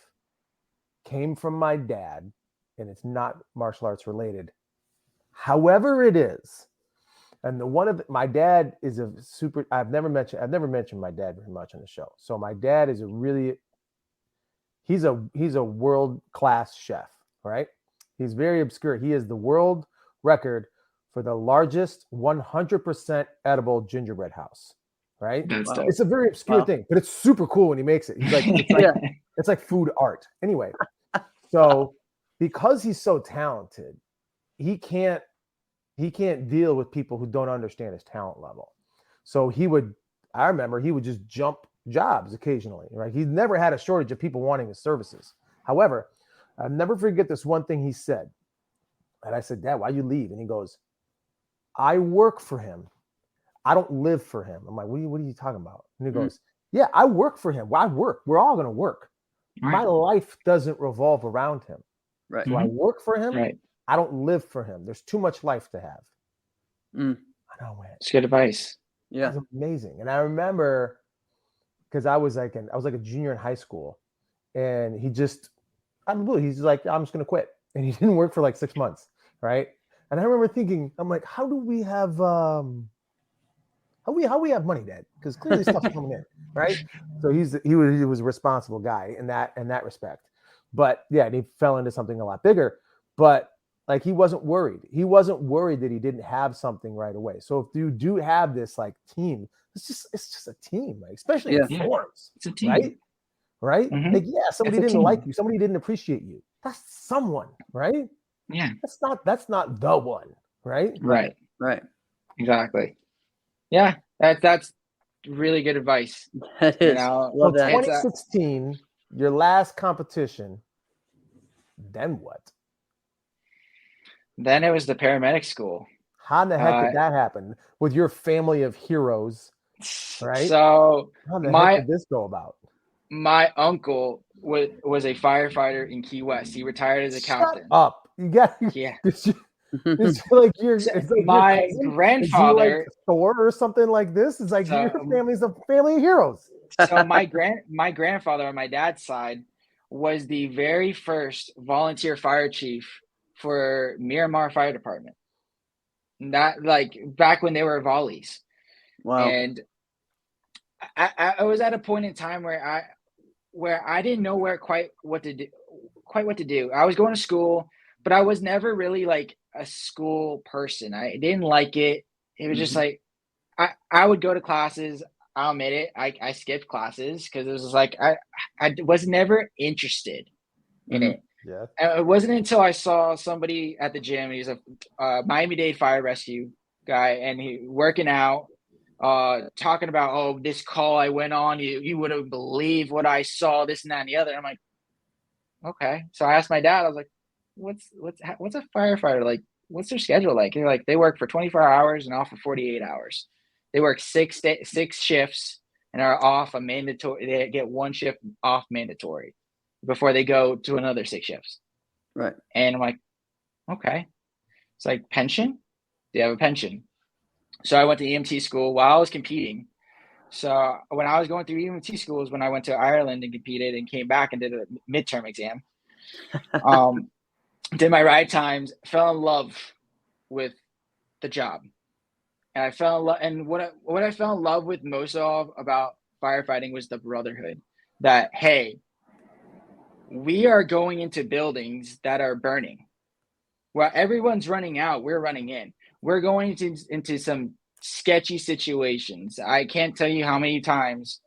came from my dad, and it's not martial arts related. However it is, and my dad is a super. I've never mentioned my dad very much on the show. So my dad is he's a world-class chef, right? He's very obscure. He is the world record for the largest 100% edible gingerbread house, right? It's a very obscure thing, but it's super cool when he makes it. He's like, it's like food art. Anyway, so because he's so talented, he can't deal with people who don't understand his talent level. So I remember he would just jump jobs occasionally, right? He's never had a shortage of people wanting his services. However, I'll never forget this one thing he said. And I said, Dad, why'd you leave? And he goes, I work for him. I don't live for him. I'm like, what are you talking about? And he goes, yeah, I work for him. Well, I work. We're all going to work. Right. My life doesn't revolve around him. Right. So I work for him. Right. I don't live for him. There's too much life to have. I know, man. It's good advice. Yeah. It's amazing. And I remember, because I was like a junior in high school, and he's like, I'm just going to quit. And he didn't work for like 6 months. Right. And I remember thinking, I'm like, how do we have, how we have money, Dad? Because clearly stuff's coming in. Right. So he was a responsible guy in that respect. But yeah, and he fell into something a lot bigger, but like he wasn't worried. He wasn't worried that he didn't have something right away. So if you do have this like team, it's just a team, like, especially in forums. It's a team. Right? Mm-hmm. Like, yeah, somebody didn't like you, somebody didn't appreciate you. That's someone, right? Yeah. That's not the one, right? Right. Exactly. Yeah, that's really good advice. That is. So 2016, your last competition, then what? Then it was the paramedic school. How in the heck did that happen with your family of heroes? Right. So how the heck did this go about? My uncle was a firefighter in Key West. He retired as a captain. Shut up. You got it's like my grandfather, like Thor or something like this. It's like your family's a family of heroes. So my grandfather on my dad's side was the very first volunteer fire chief for Miramar Fire Department. That, like, back when they were volleys. Wow. And I was at a point in time where I didn't know quite what to do. I was going to school, but I was never really like a school person. I didn't like it. It was just like I would go to classes. I'll admit it. I skipped classes because it was just like I was never interested in it. Yeah. And it wasn't until I saw somebody at the gym. He's a Miami-Dade fire rescue guy, and he working out, talking about, this call I went on, you wouldn't believe what I saw, this and that and the other. I'm like, okay. So I asked my dad. I was like, what's a firefighter like? What's their schedule like? And they're like, they work for 24 hours and off for 48 hours. They work six shifts and are off a mandatory. They get one shift off mandatory before they go to another 6 shifts. Right. And I'm like, okay. It's like, pension? Do you have a pension? So I went to EMT school while I was competing. So when I was going through EMT schools, when I went to Ireland and competed and came back and did a midterm exam, did my ride times, fell in love with the job. And I fell in love, and what I fell in love with most of about firefighting was the brotherhood. That, hey, we are going into buildings that are burning. While everyone's running out, we're running in. We're going into some sketchy situations. I can't tell you how many times.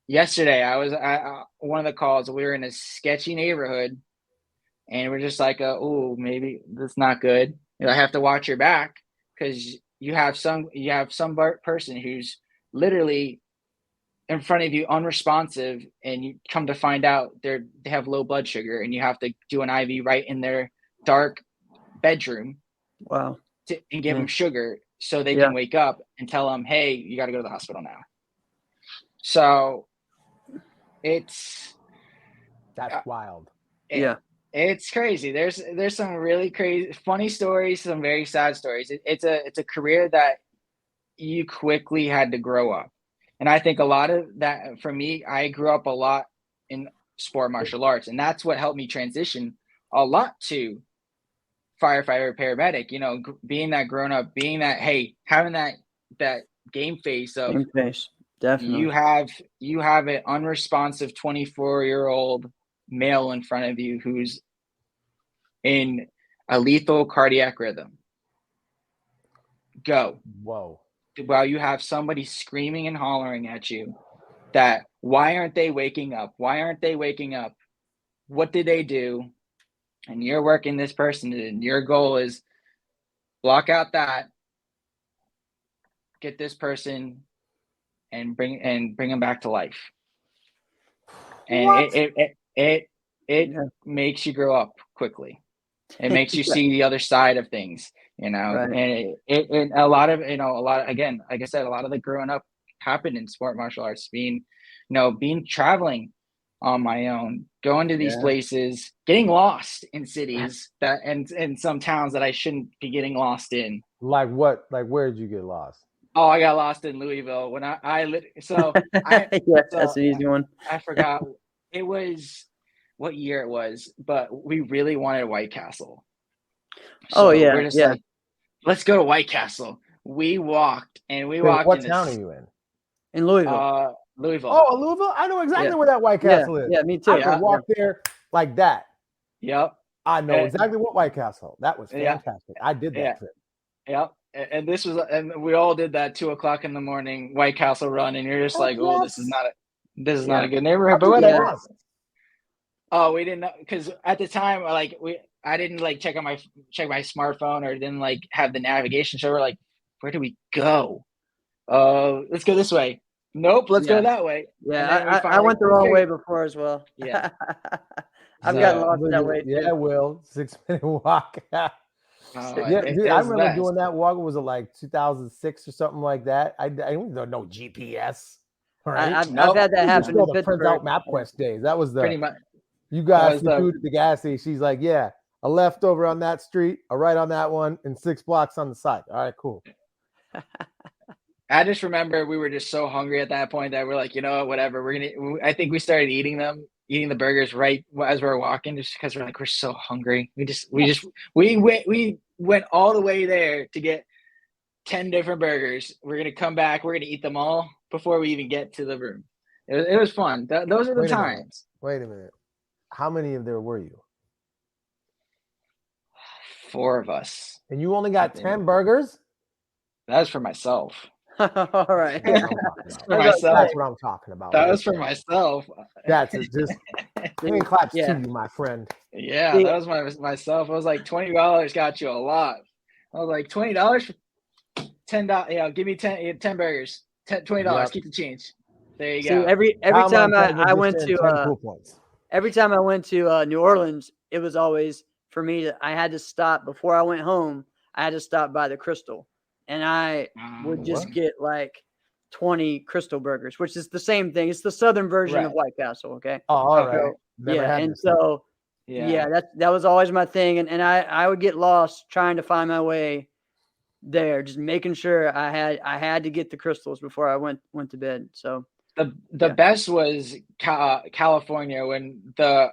Yesterday, I was one of the calls. We were in a sketchy neighborhood, and we're just like, oh, maybe that's not good. I have to watch your back because you have some person who's literally in front of you, unresponsive, and you come to find out they have low blood sugar, and you have to do an IV right in their dark bedroom. Wow. And give them sugar so they can wake up and tell them, hey, you got to go to the hospital now. So that's wild. It's crazy. There's some really crazy, funny stories, some very sad stories. It's a career that you quickly had to grow up. And I think a lot of that, for me, I grew up a lot in sport martial arts, and that's what helped me transition a lot to firefighter, paramedic, being that grown up, being that, hey, having that game face of definitely. You have an unresponsive 24-year-old male in front of you who's in a lethal cardiac rhythm. Go. Whoa. While you have somebody screaming and hollering at you that, why aren't they waking up? Why aren't they waking up? What did they do? And you're working this person, and your goal is block out that, get this person, and bring them back to life. And it makes you grow up quickly. It makes you see the other side of things, Right. And a lot of again, like I said, a lot of the growing up happened in sport martial arts, being traveling on my own, going to these places, getting lost in cities and some towns that I shouldn't be getting lost in. Like what? Like, where did you get lost? Oh, I got lost in Louisville when that's an easy one. I forgot it was what year it was, but we really wanted White Castle. So we're just like, let's go to White Castle. We walked. What town are you in? In Louisville. Louisville. Oh, Louisville? I know exactly where that White Castle is. Yeah, me too. I could walk there like that. Yep. I know exactly what White Castle. That was fantastic. I did that trip. Yep. And we all did that 2:00 in the morning White Castle run, and you're just like, oh, this is not a good neighborhood, but whatever. Oh, we didn't know, because at the time, I didn't check my smartphone, or didn't have the navigation. So we're like, where do we go? Let's go this way. Nope, let's go that way. Yeah, I went the wrong way before as well. Yeah. I've gotten lost that way too. Yeah, Will, 6-minute walk. Dude, I remember doing that walk. Was it like 2006 or something like that? I don't know, no GPS. Right? I've had that happen in the Prince Out MapQuest days. That was pretty much. You guys dude at the gas station. She's like, yeah, a left over on that street, a right on that one, and 6 blocks on the side. All right, cool. I just remember we were just so hungry at that point that we're like, whatever. I think we started eating the burgers right as we were walking, just because we're so hungry. We went all the way there to get 10 different burgers. We're going to come back. We're going to eat them all before we even get to the room. It was fun. Those are the times. Wait a minute. How many of there were you? 4 of us. And you only got 10 burgers? That was for myself. All right. That's what I'm talking about. That was for myself. That's just claps to you, my friend. Yeah, that was myself. I was like, $20 got you a lot. I was like, $20 for $10. Yeah, give me 10 burgers. $20. Yep. Keep the change. There you go. Every time I went to New Orleans, it was always for me I had to stop before I went home. I had to stop by the Crystal, and I would just get 20 Crystal burgers, which is the same thing. It's the southern version of White Castle. Okay. Oh, all right. And so Yeah, that was always my thing, and I would get lost trying to find my way there, just making sure I had to get the crystals before I went to bed. So The best was California, when the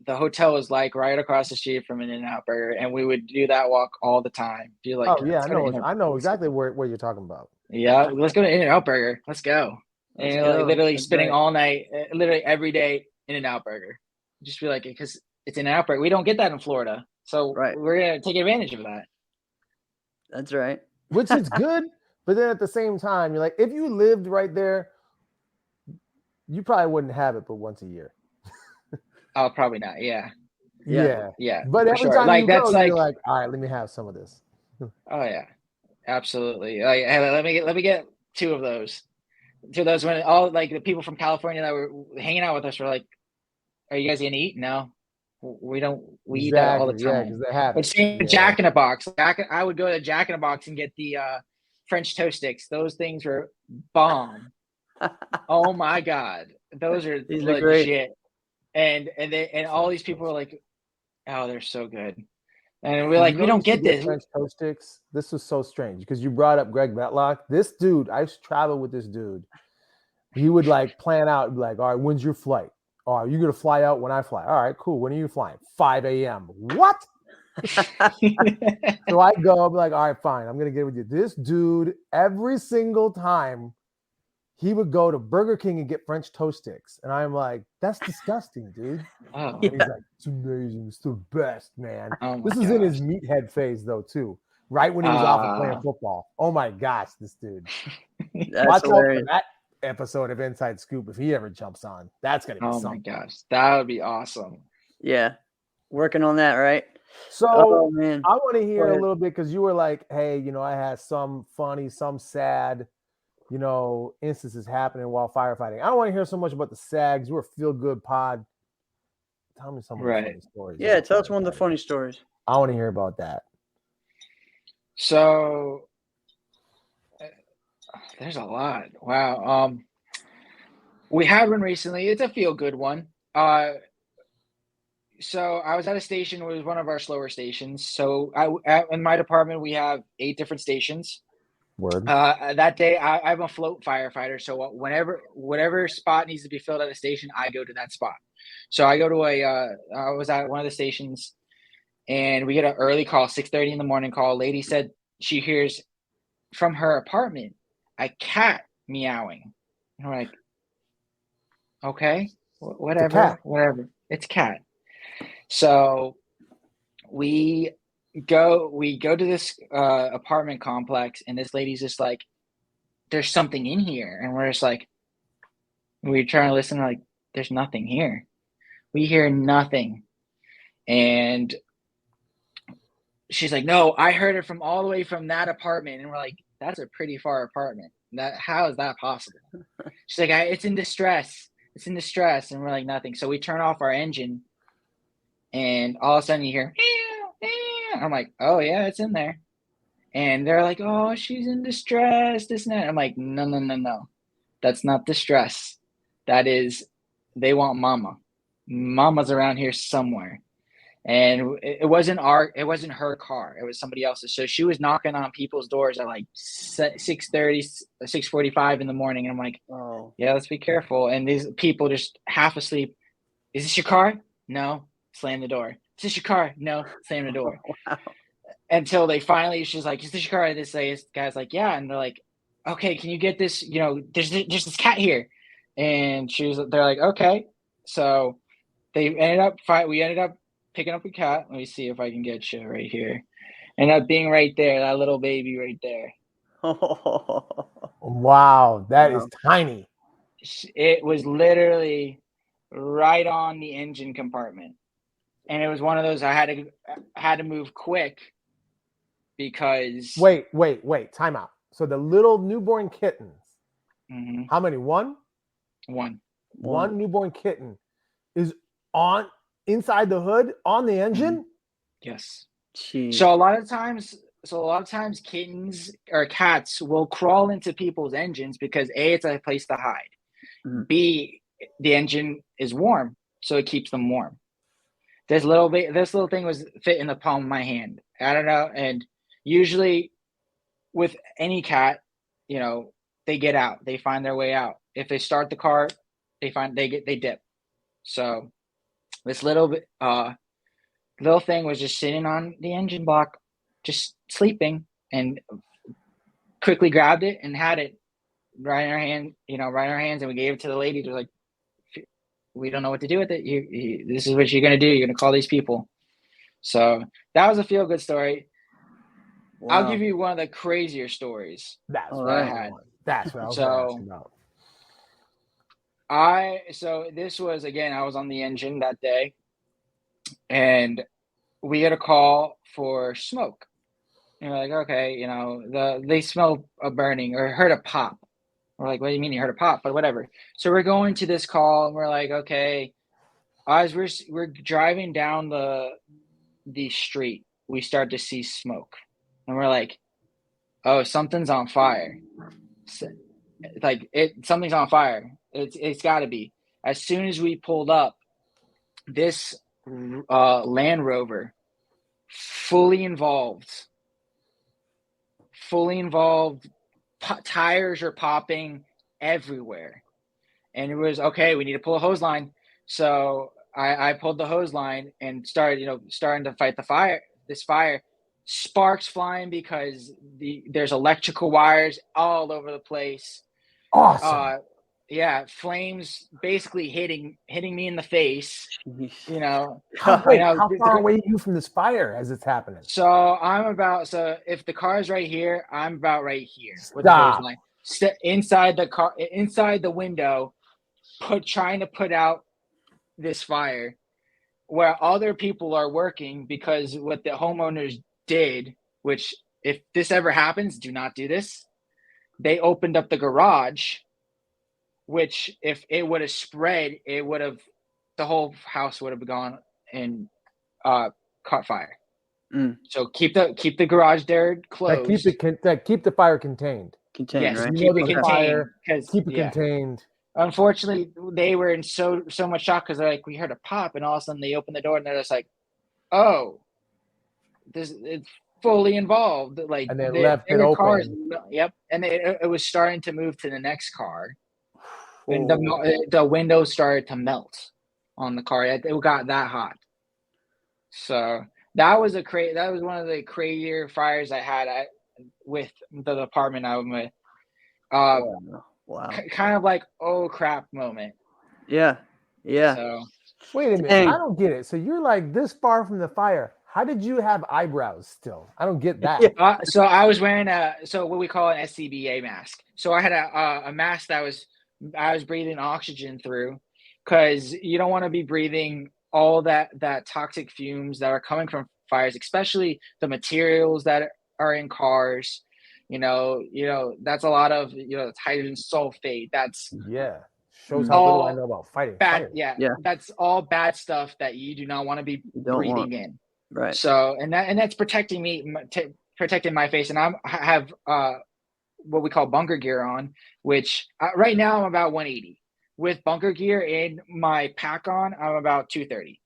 hotel was like right across the street from an In-N-Out Burger, and we would do that walk all the time. Be like, Oh yeah, let's go to In-N-Out. I know exactly where you're talking about. Yeah, let's go to In-N-Out Burger. Let's go. Let's And go. like literally That's spending right. all night, literally every day, In-N-Out Burger. Just be like, because it's In-N-Out Burger. We don't get that in Florida, so Right. we're gonna take advantage of that. That's right. Which is good, but then at the same time, you're like, if you lived right there, you probably wouldn't have it but once a year. Oh, probably not. Yeah, Yeah. But for every sure. time Like you that's go, like, you're like, all right, let me have some of this. oh yeah, absolutely. Like, hey, let me get two of those. Two of those, when all like the people from California that were hanging out with us were like, "Are you guys gonna eat?" No, we don't. We eat that all the Exactly. Yeah, time. because they have But it. same with Jack in a Box. I would go to Jack in a Box and get the French toast sticks. Those things were bomb. Oh my god, those are These are great. legit. And all these people were like, "Oh, they're so good." And we're like, You "We know, don't used to get this." French toast sticks. This was so strange because you brought up Greg Metlock. This dude, I used to travel with this dude. He would like plan out, be like, all right, when's your flight? Oh, you're gonna fly out when I fly. All right, cool. When are you flying? 5 a.m. What? So I go, I'm like, all right, fine. I'm gonna get with you. This dude, every single time, he would go to Burger King and get French toast sticks. And I'm like, that's disgusting, dude. Oh, And he's like, it's amazing. It's the best, man. oh my This is in his gosh. meathead phase, though, too. Right when he was off of playing football. Oh my gosh, this dude. That's Watch out for hilarious. that episode of Inside Scoop if he ever jumps on. That's gonna be Oh my something. gosh, that would be awesome. Yeah, working on that, right? So Oh man, I want to hear Go a ahead. little bit because you were like, hey, I had some funny, some sad, instances happening while firefighting. I don't want to hear so much about the SAGs. You're a feel good pod. Tell me some of the funny stories. Yeah, about tell us one of the firefighting. funny stories. I want to hear about that. So there's a lot. Wow. We had one recently. It's a feel good one. So I was at a station. It was one of our slower stations. So in my department, we have 8 different stations. Word. That day, I'm a float firefighter. So whatever spot needs to be filled at a station, I go to that spot. So I go to I was at one of the stations, and we get an early call, 6:30 in the morning call. A lady said she hears from her apartment a cat meowing. And we're like, okay, whatever. It's a cat. So we go to this apartment complex, and this lady's just like, there's something in here. And we're just like, we're trying to listen, like, there's nothing here. We hear nothing. And she's like, no, I heard it from all the way from that apartment. And we're like, that's a pretty far apartment. How is that possible? She's like, it's in distress. It's in distress. And we're like, nothing. So we turn off our engine, and all of a sudden you hear, meow, meow. I'm like, oh yeah, it's in there. And they're like, oh, she's in distress, this and that. I'm like, no. That's not distress. That is, they want mama. Mama's around here somewhere. And it wasn't her car. It was somebody else's. So she was knocking on people's doors at like 6:30, 6:45 in the morning. And I'm like, Oh, yeah, let's be careful. And these people just half asleep. Is this your car? No. Slam the door. Is this your car? No. Slam the door. wow. Until they finally, she's like, is this your car? This guy's like, yeah. And they're like, okay, can you get this? There's this cat here. And they're like, okay. So we ended up picking up a cat. Let me see if I can get you right here. Ended up being right there, that little baby right there. Wow, that is tiny. It was literally right on the engine compartment. And it was one of those I had to move quick because Wait, time out. So the little newborn kittens, how many? One newborn kitten is on inside the hood on the engine. Yes. Jeez. So a lot of times kittens or cats will crawl into people's engines because A, it's a place to hide. B, the engine is warm, so it keeps them warm. This little thing was fit in the palm of my hand. I don't know. And usually with any cat, you know, they get out. They find their way out. If they start the car, they dip. So this little thing was just sitting on the engine block, just sleeping, and quickly grabbed it and had it right in our hand, right in our hands, and we gave it to the lady. They're like, we don't know what to do with it. This is what you're gonna do. You're gonna call these people. So that was a feel good story. Wow. I'll give you one of the crazier stories. That's what right. I had. That's what I was asking about. So this was, again, I was on the engine that day, and we had a call for smoke. And we're like, okay, they smell a burning or heard a pop. We're like, what do you mean you heard a pop? But whatever. So we're going to this call, and we're like, okay. As we're driving down the street, we start to see smoke, and we're like, oh, something's on fire. Something's on fire. It's got to be. As soon as we pulled up, this Land Rover, fully involved, tires are popping everywhere, and it was okay. We need to pull a hose line. So I pulled the hose line and starting to fight this fire. Sparks flying because there's electrical wires all over the place. Awesome. Flames basically hitting me in the face. How far away are you from this fire as it's happening? So if the car is right here, I'm about right here with the hose line. Inside the car, inside the window, trying to put out this fire, where other people are working, because what the homeowners did, which if this ever happens, do not do this. They opened up the garage, which if it would have spread, the whole house would have gone and caught fire. So keep the garage door closed. Keep the fire contained. Yes, right? keep it contained. Keep it contained. Unfortunately, they were in so much shock because they're like, we heard a pop, and all of a sudden they open the door and they're just like, oh, it's fully involved. Like, and they left it open. Cars, yep, and it was starting to move to the next car, and the windows started to melt on the car. It got that hot. So that was one of the crazier fires I had with the department I'm with. Wow. Kind of like, oh crap moment. Yeah. So, wait a minute. I don't get it. So you're like this far from the fire. How did you have eyebrows still? I don't get that. So I was wearing what we call an SCBA mask. So I had a mask that I was breathing oxygen through, because you don't want to be breathing all that toxic fumes that are coming from fires, especially the materials that are in cars. That's a lot of it's hydrogen sulfate. That's shows how little I know about fighting fire. Yeah, that's all bad stuff that you do not want to be breathing in. Right. So and that's protecting me, protecting my face, and I have what we call bunker gear on, which right now I'm about 180 with bunker gear and my pack on. I'm about 230.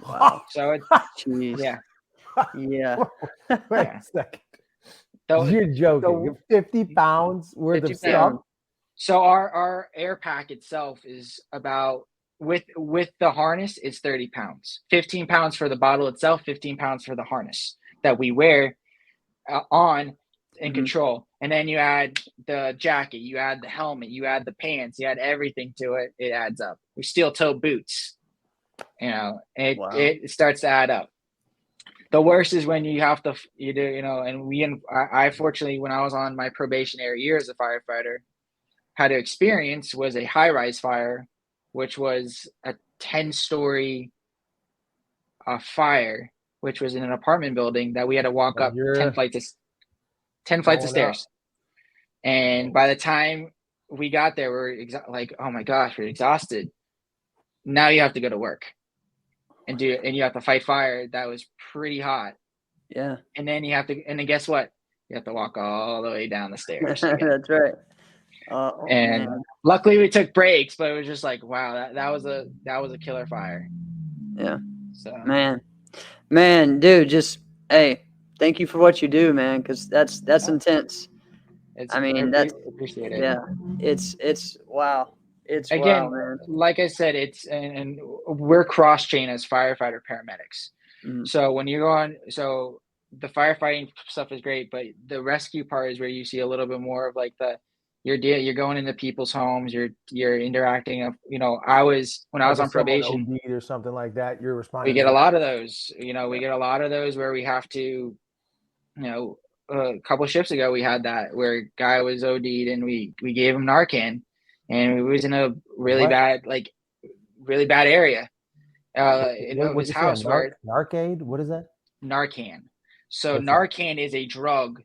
Wow. So it's yeah. Wait a second. You're joking. You're 50 pounds worth of stuff. So our air pack itself is about, with the harness, it's 30 pounds. 15 pounds for the bottle itself, 15 pounds for the harness that we wear on and control. And then you add the jacket, you add the helmet, you add the pants, you add everything to it. It adds up. We steel toe boots. It starts to add up. The worst is when you have to, and I fortunately, when I was on my probationary year as a firefighter, had to experience was a high-rise fire, which was a 10-story fire, which was in an apartment building that we had to walk up 10 flights of stairs. And by the time we got there, we're like, oh my gosh, we're exhausted. Now you have to go to work. And you have to fight fire that was pretty hot. Yeah. And then guess what? You have to walk all the way down the stairs. That's right. Luckily we took breaks, but it was just like, wow, that was a killer fire. Yeah. So man, dude, just hey, thank you for what you do, man, because that's intense. I mean, that's appreciate it. yeah, it's wow, it's wow, Again, man. like I said, it's and we're cross trained as firefighter paramedics. Mhm. So when you go on, so the firefighting stuff is great, but the rescue part is where you see a little bit more of like you're going into people's homes, you're interacting. You know, I was when I was Like on if someone probation, OD'd or something like that, you're we responding get to a that. lot of those. You know, we get a lot of those where we have to, you know, a couple of shifts ago we had that where a guy was OD'd and we gave him Narcan, and he was in a really What? bad area of What'd his you say? house where Narcade? What is that? Narcan. So What's that? Narcan is a drug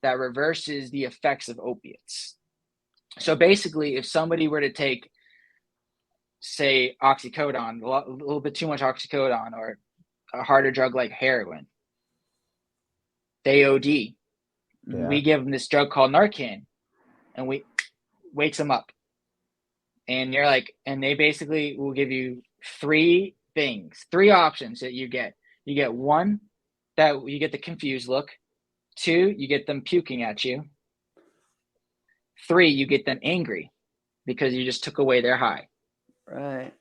that reverses the effects of opiates. So basically, if somebody were to take, say, oxycodone, a little bit too much oxycodone, or a harder drug like heroin, they OD. Yeah. We give them this drug called Narcan, and we wakes them up. And you're like, and they basically will give you three options that you get. You get one, that you get the confused look. Two, you get them puking at you. Three, you get them angry because you just took away their high. Right.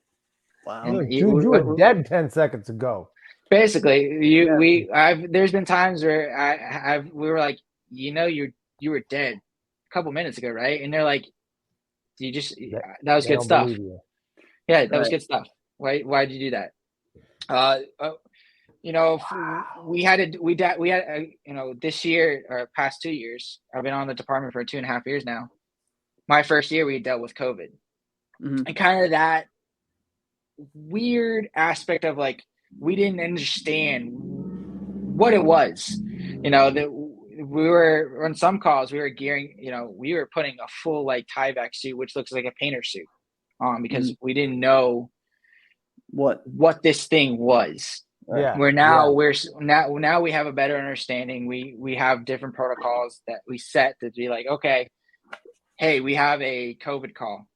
Wow. And Dude, you were dead 10 seconds ago. Basically, there's been times where we were like, you know, you were dead a couple minutes ago, right? And they're like, that was They good don't stuff. believe you. Yeah, that was good stuff. Why'd you do that? You know, you know, this year or past 2 years, I've been on the department for 2.5 years now. My first year, we dealt with COVID, and kind of that weird aspect of like, we didn't understand what it was. You know, that we were on some calls, we were gearing, you know, we were putting a full like Tyvek suit, which looks like a painter suit on, because we didn't know what this thing was. Yeah. Where now now we have a better understanding. We have different protocols that we set to be like, okay, hey, we have a COVID call.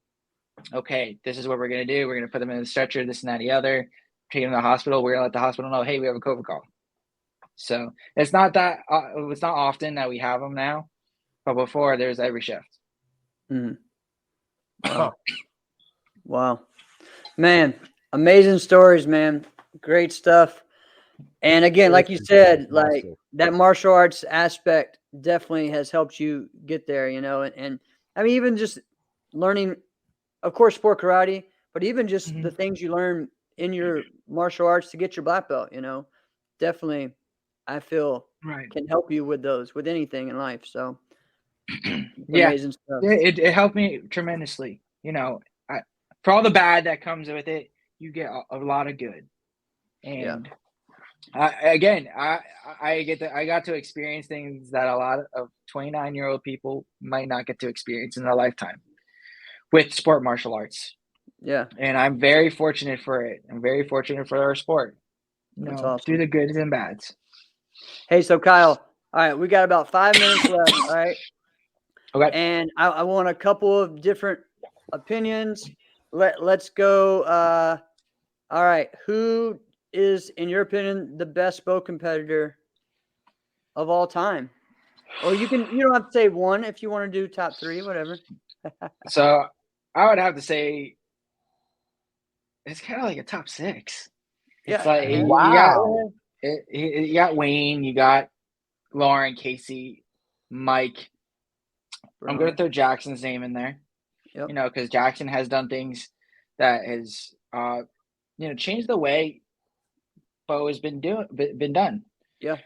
Okay, this is what we're gonna do. We're gonna put them in the stretcher, this and that, and the other. Take them to the hospital. We're gonna let the hospital know, hey, we have a COVID call. So it's not often that we have them now, but before there's every shift. Wow. Wow, man, amazing stories, man. Great stuff. And again, like you said, like that martial arts aspect definitely has helped you get there, you know, and I mean, even just learning, of course, sport karate, but even just the things you learn in your martial arts to get your black belt, you know, definitely, I feel can help you with anything in life. So amazing stuff. It helped me tremendously. You know, for all the bad that comes with it, you get a lot of good. And I got to experience things that a lot of 29-year-old people might not get to experience in their lifetime with sport martial arts. Yeah. And I'm very fortunate for it. I'm very fortunate for our sport. That's awesome. Through the goods and bads. Hey, so Kyle, all right, we got about 5 minutes left, all right? Okay. And I want a couple of different opinions. Let's go. All right, who is, in your opinion, the best bow competitor of all time? Or you don't have to say one if you want to do top three, whatever. So I would have to say it's kind of like a top six. It's like wow. You got Wayne, you got Lauren, Casey, Mike. I'm going to throw Jackson's name in there. Yep. You know, because Jackson has done things that has changed the way bow has been done. Yeah.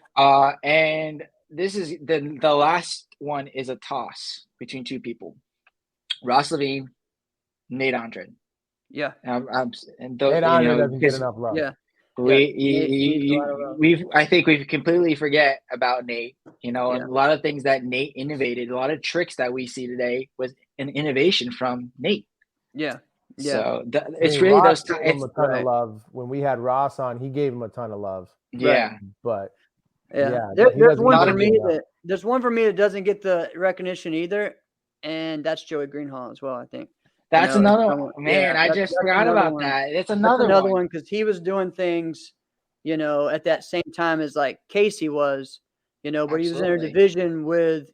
And this is the last one is a toss between two people, Ross Levine, Nate Andre. Yeah. Nate Andre doesn't get enough love. Yeah. I think we completely forget about Nate, and a lot of things that Nate innovated, a lot of tricks that we see today was an innovation from Nate. Yeah. So it's really Ross those. Gave him a ton of love. When we had Ross on, he gave him a ton of love. Yeah. But there's one for me that doesn't get the recognition either, and that's Joey Greenhall as well, I think. That's another one. Man, I just forgot about that. It's another one because he was doing things at that same time as like Casey was, but he was in a Absolutely. division with,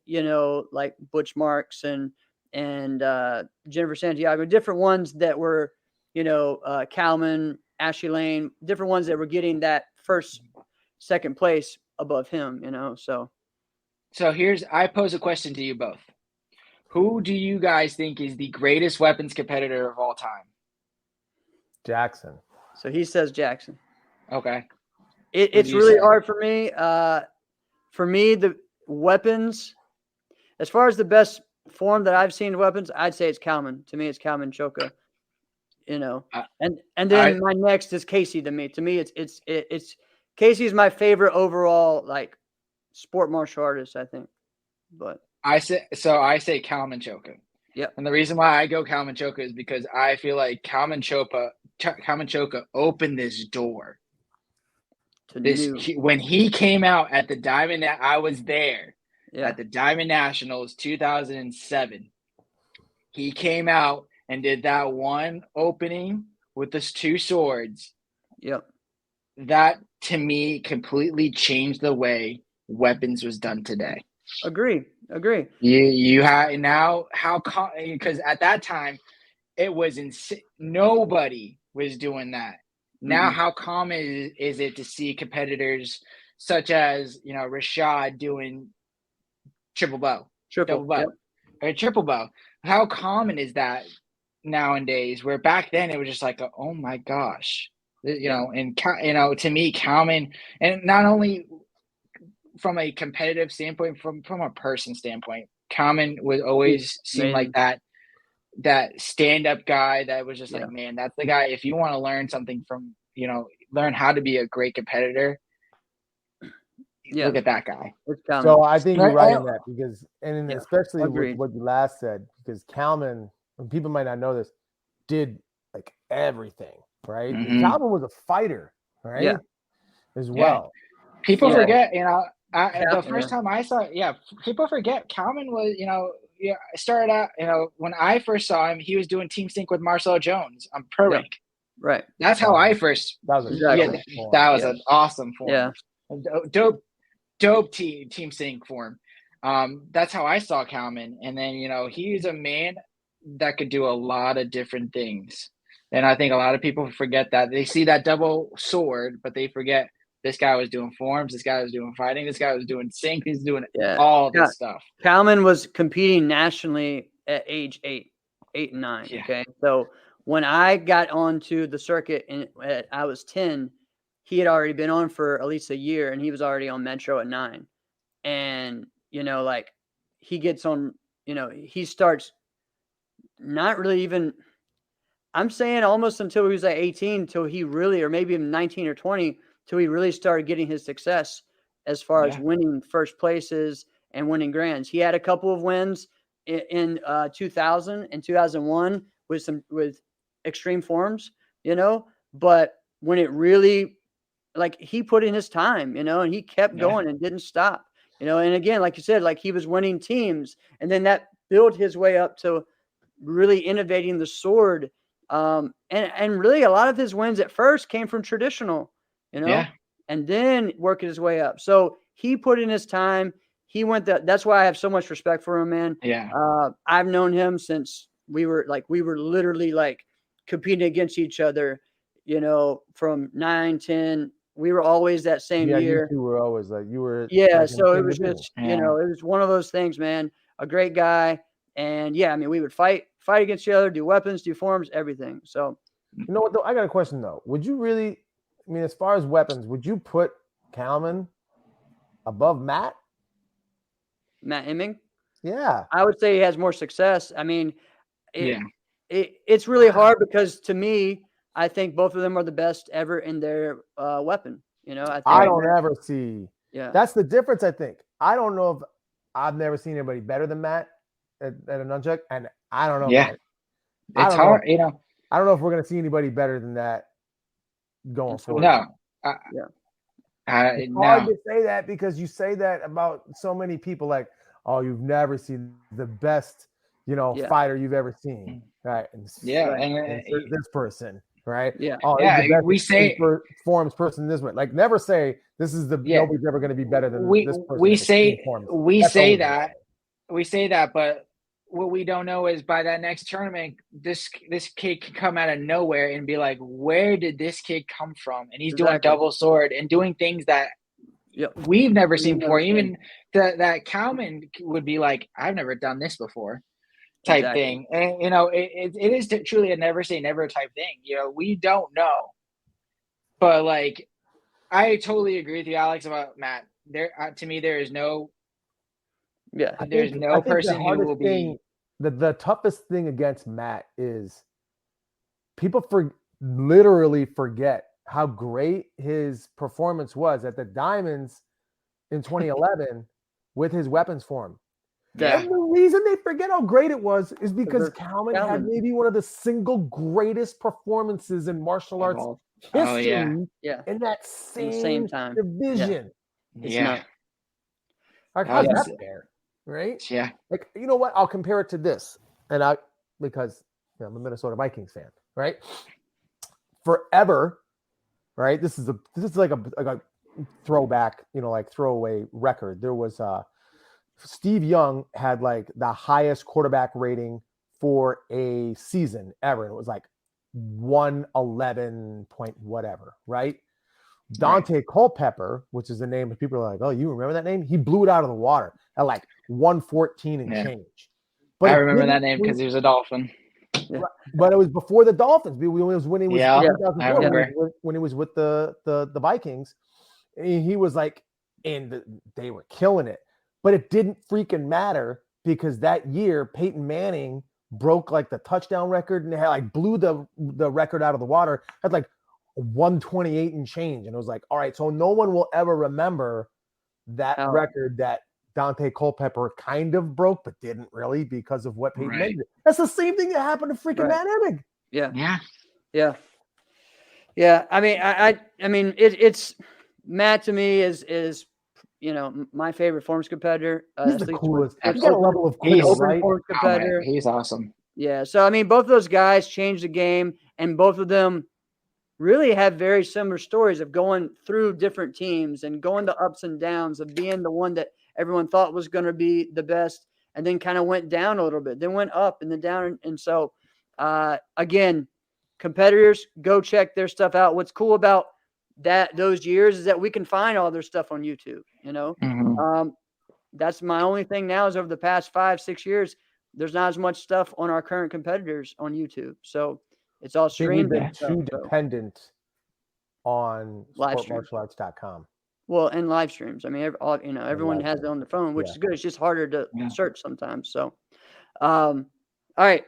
like Butch Marks and Jennifer Santiago, different ones that were, Calman, Ashley Lane, different ones that were getting that second place above him, so. So I pose a question to you both. Who do you guys think is the greatest weapons competitor of all time? Jackson. So he says Jackson. Okay. It's really hard for me. For me, the weapons, as far as the best form that I've seen weapons, I'd say it's Kalman. To me, it's Kalman Choka. And then my next is Casey. To me, it's Casey's my favorite overall like sport martial artist, I think. But I say Kalman Choka. Yep. And the reason why I go Kalman Choka is because I feel like Kalman Choka opened this door. When he came out at the Diamond, I was there at the Diamond Nationals 2007. He came out and did that one opening with those two swords. Yep. That to me completely changed the way weapons was done today. Agree. You have now because at that time it was nobody was doing that. Now, how common is it to see competitors such as Rashad doing triple bow, double bow, or triple bow? How common is that nowadays? Where back then it was just like, oh my gosh, and to me, Kalman, and not only from a competitive standpoint, from a person standpoint, Kalman would always seem like that stand-up guy that was just like, man, that's the guy. If you want to learn something from, learn how to be a great competitor, look at that guy. So I think you're right in that because, and especially Agreed. with what you last said, because Kalman, and people might not know this, did like everything, right? Mm-hmm. Kalman was a fighter, right? Yeah. As well. People forget, the first time I saw, people forget Kalman was, started out, when I first saw him, he was doing Team Sync with Marcel Jones on Pro Rank. Right. That's how I first. That was that was an awesome form. Yeah. Dope team sync form. That's how I saw Kalman, and then he's a man that could do a lot of different things, and I think a lot of people forget that. They see that double sword, but they forget this guy was doing forms, this guy was doing fighting, this guy was doing sync, he's doing all this stuff. Kalman was competing nationally at age 8 and 9. Yeah. Okay, so when I got onto the circuit and I was 10, he had already been on for at least a year, and he was already on Metro at 9. And like he gets on, he starts not really even. I'm saying almost until he was like 18, till he really, or maybe even 19 or 20, till he really started getting his success as far as winning first places and winning grands. He had a couple of wins in 2000 and 2001 with extreme forms, but when it really, like, he put in his time, and he kept going and didn't stop, and again, like you said, like he was winning teams, and then that built his way up to really innovating the sword. And really a lot of his wins at first came from traditional, and then working his way up. So he put in his time. He went that's why I have so much respect for him, man. Yeah. I've known him since we were literally like competing against each other, from 9, 10. We were always that same year. You two were always like, you were. Yeah. Like So it was just, it was one of those things, man. A great guy. And we would fight against each other, do weapons, do forms, everything. So, you know what though? I got a question though. Would you really, as far as weapons, would you put Kalman above Matt Emming? Yeah. I would say he has more success. It's really hard because to me, I think both of them are the best ever in their weapon. I don't ever see. Yeah. That's the difference, I think. I don't know if I've never seen anybody better than Matt at a nunchuck, and I don't know. Yeah, it's hard. I don't know if we're gonna see anybody better than that going forward. No, it's hard to say that because you say that about so many people. Like, oh, you've never seen the best, fighter you've ever seen, right? And and this person, right? Yeah. Oh, Yeah, he's the best we say- forms person in this way. Like, never say this is the Yeah. nobody's ever going to be better than we this person. we in extreme say forms. we That's say always that we say that, but what we don't know is by that next tournament, this kid can come out of nowhere and be like, where did this kid come from? And he's doing Exactly. double sword and doing things that Yep. we've never We've seen never before. seen. Even that Cowman would be like, I've never done this before, type Exactly. thing. And it is truly a never say never type thing. We don't know, but like I totally agree with you, Alex, about Matt. There to me, there is no Yeah. there's I no think person the who will hardest be. thing, the toughest thing against Matt is people literally forget how great his performance was at the Diamonds in 2011 with his weapons form. Yeah. And the reason they forget how great it was is because Because Cowman had Cowman. maybe one of the single greatest performances in martial arts Oh, history yeah. Yeah. in that In the same, same time. division. It's Yeah. not. Like, That how's was- that fair? Right? Yeah. Like, you know what? I'll compare it to this. Because I'm a Minnesota Vikings fan, right? Forever, right? This is like a throwback, like throwaway record. There was Steve Young had like the highest quarterback rating for a season ever. And it was like 111 point whatever, right? Dante Culpepper, which is the name of people are like, oh, you remember that name? He blew it out of the water at like 114 and Yeah. change. But I it remember that didn't name freak- because he was a Dolphin. But it was before the Dolphins. It was when he was Yeah, Yeah. 2004, I remember. when he was with the Vikings. He was like, they were killing it. But it didn't freaking matter because that year Peyton Manning broke like the touchdown record and had like blew the record out of the water. Had like 128 and change, and it was like, all right, so no one will ever remember that How- record that Dante Culpepper kind of broke, but didn't really because of what Peyton Right. Manning did. That's the same thing that happened to freaking Right. Matt Emig. Yeah. Yeah. Yeah. Yeah. I mean, I mean, it's Matt to me is my favorite forms competitor. He's at the least coolest. with He's got a level of He's cool, open right? forms Oh, man, competitor. he's awesome. Yeah. So I mean, both of those guys changed the game, and both of them really have very similar stories of going through different teams and going the ups and downs of being the one that everyone thought was going to be the best, and then kind of went down a little bit, then went up and then down. And so, again, competitors, go check their stuff out. What's cool about those years is that we can find all their stuff on YouTube. Mhm. That's my only thing now is over the past 5-6 years, there's not as much stuff on our current competitors on YouTube. So it's all I think we've streamed. been and stuff, too so- dependent on Live stream. sportmartialarts.com. Well, and live streams. I mean, everyone live has it streams. on their phone, which Yeah. is good. It's just harder to Yeah. search sometimes. So, all right,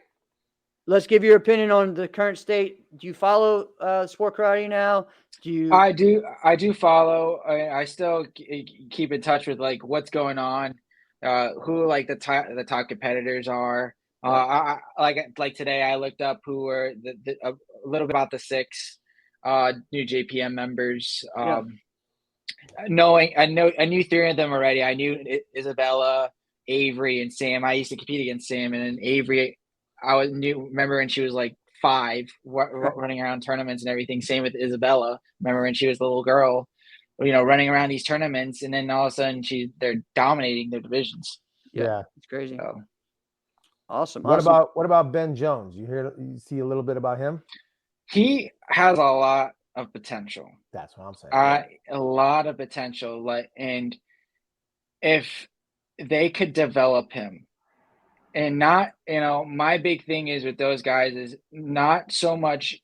let's give your opinion on the current state. Do you follow sport karate now? Do you? I do follow. I still keep in touch with like what's going on, who like the top competitors are. I like today I looked up who were a little bit about the 6 new JPM members. Yeah. I knew 3 of them already. I knew Isabella, Avery, and Sam. I used to compete against Sam, and then Avery, remember when she was like 5, running around tournaments and everything. Same with Isabella. Remember when she was the little girl, running around these tournaments, and then all of a sudden they're dominating their divisions. Yeah. It's crazy. So Awesome. What awesome. about Ben Jones? You see a little bit about him? he has a lot of potential. That's what I'm saying. A lot of potential. And if they could develop him. And not, my big thing is with those guys is not so much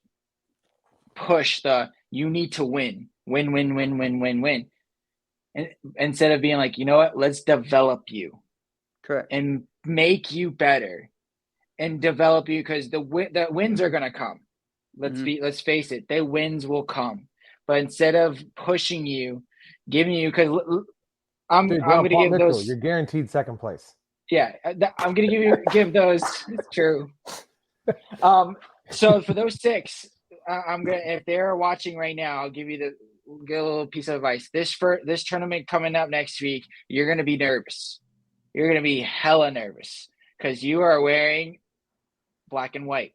push you need to win. And instead of being like, you know what, let's develop you Correct. and make you better and develop you because the wins are going to come. Let's face it, the wins will come. But instead of pushing you, giving you, because I'm going to give those. You're guaranteed second place. Yeah, I'm going to give those. It's true. So for those 6, if they're watching right now, I'll give you get a little piece of advice. This tournament coming up next week, you're going to be nervous. You're going to be hella nervous because you are wearing black and white.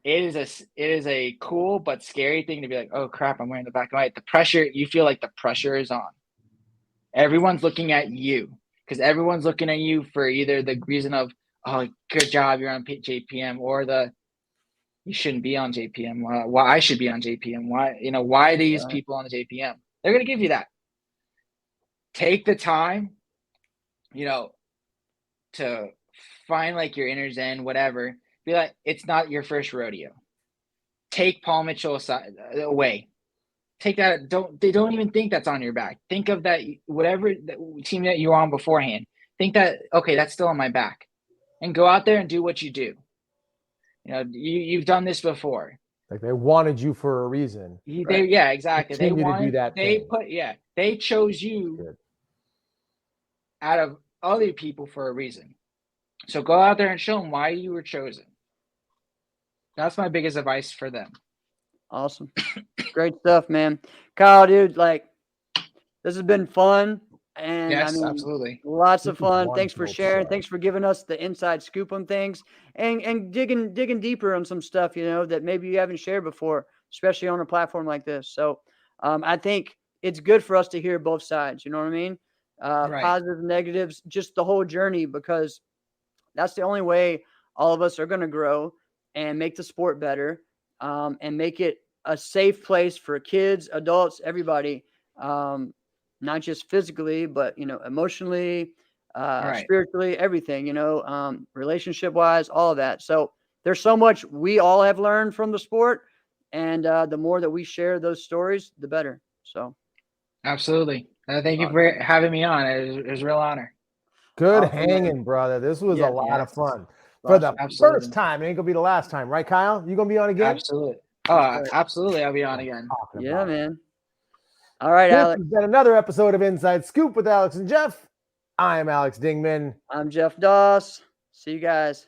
it is a cool but scary thing to be like, oh crap, I'm wearing the black and white. The pressure, you feel like the pressure is on. Everyone's looking at you because everyone's looking at you for either the reason of, oh, good job, you're on JPM, or you shouldn't be on JPM. Why I should be on JPM? Why are these people on the JPM? They're gonna give you that. Take the time, to find like your inner zen, whatever. Be like, it's not your first rodeo. Take Paul Mitchell away. Take that. They don't even think that's on your back. Think of that, whatever team that you were on beforehand. Think that, okay, that's still on my back, and go out there and do what you do. You've done this before. Like they wanted you for a reason. Yeah, exactly. Continue to do that. They chose you out of other people for a reason. So go out there and show them why you were chosen. That's my biggest advice for them. Awesome. Great stuff, man. Kyle, dude, like, this has been fun. And yes, absolutely. Lots of fun. Thanks for sharing. Thanks for giving us the inside scoop on things and digging deeper on some stuff, that maybe you haven't shared before, especially on a platform like this. So I think it's good for us to hear both sides. You know what I mean? Right. Positives, negatives, just the whole journey, because that's the only way all of us are going to grow and make the sport better, and make it a safe place for kids, adults, everybody, not just physically, but, emotionally, spiritually, everything, relationship wise, all of that. So there's so much we all have learned from the sport, and the more that we share those stories, the better. So. Absolutely. Thank you for having me on. It was a real honor. Good hanging, brother. This was a lot of fun. For the first time. It ain't going to be the last time, right, Kyle? You going to be on again? Absolutely. Oh, absolutely. I'll be on again. Yeah, man. All right, this Alex. has been another episode of Inside Scoop with Alex and Jeff. I am Alex Dingman. I'm Jeff Doss. See you guys.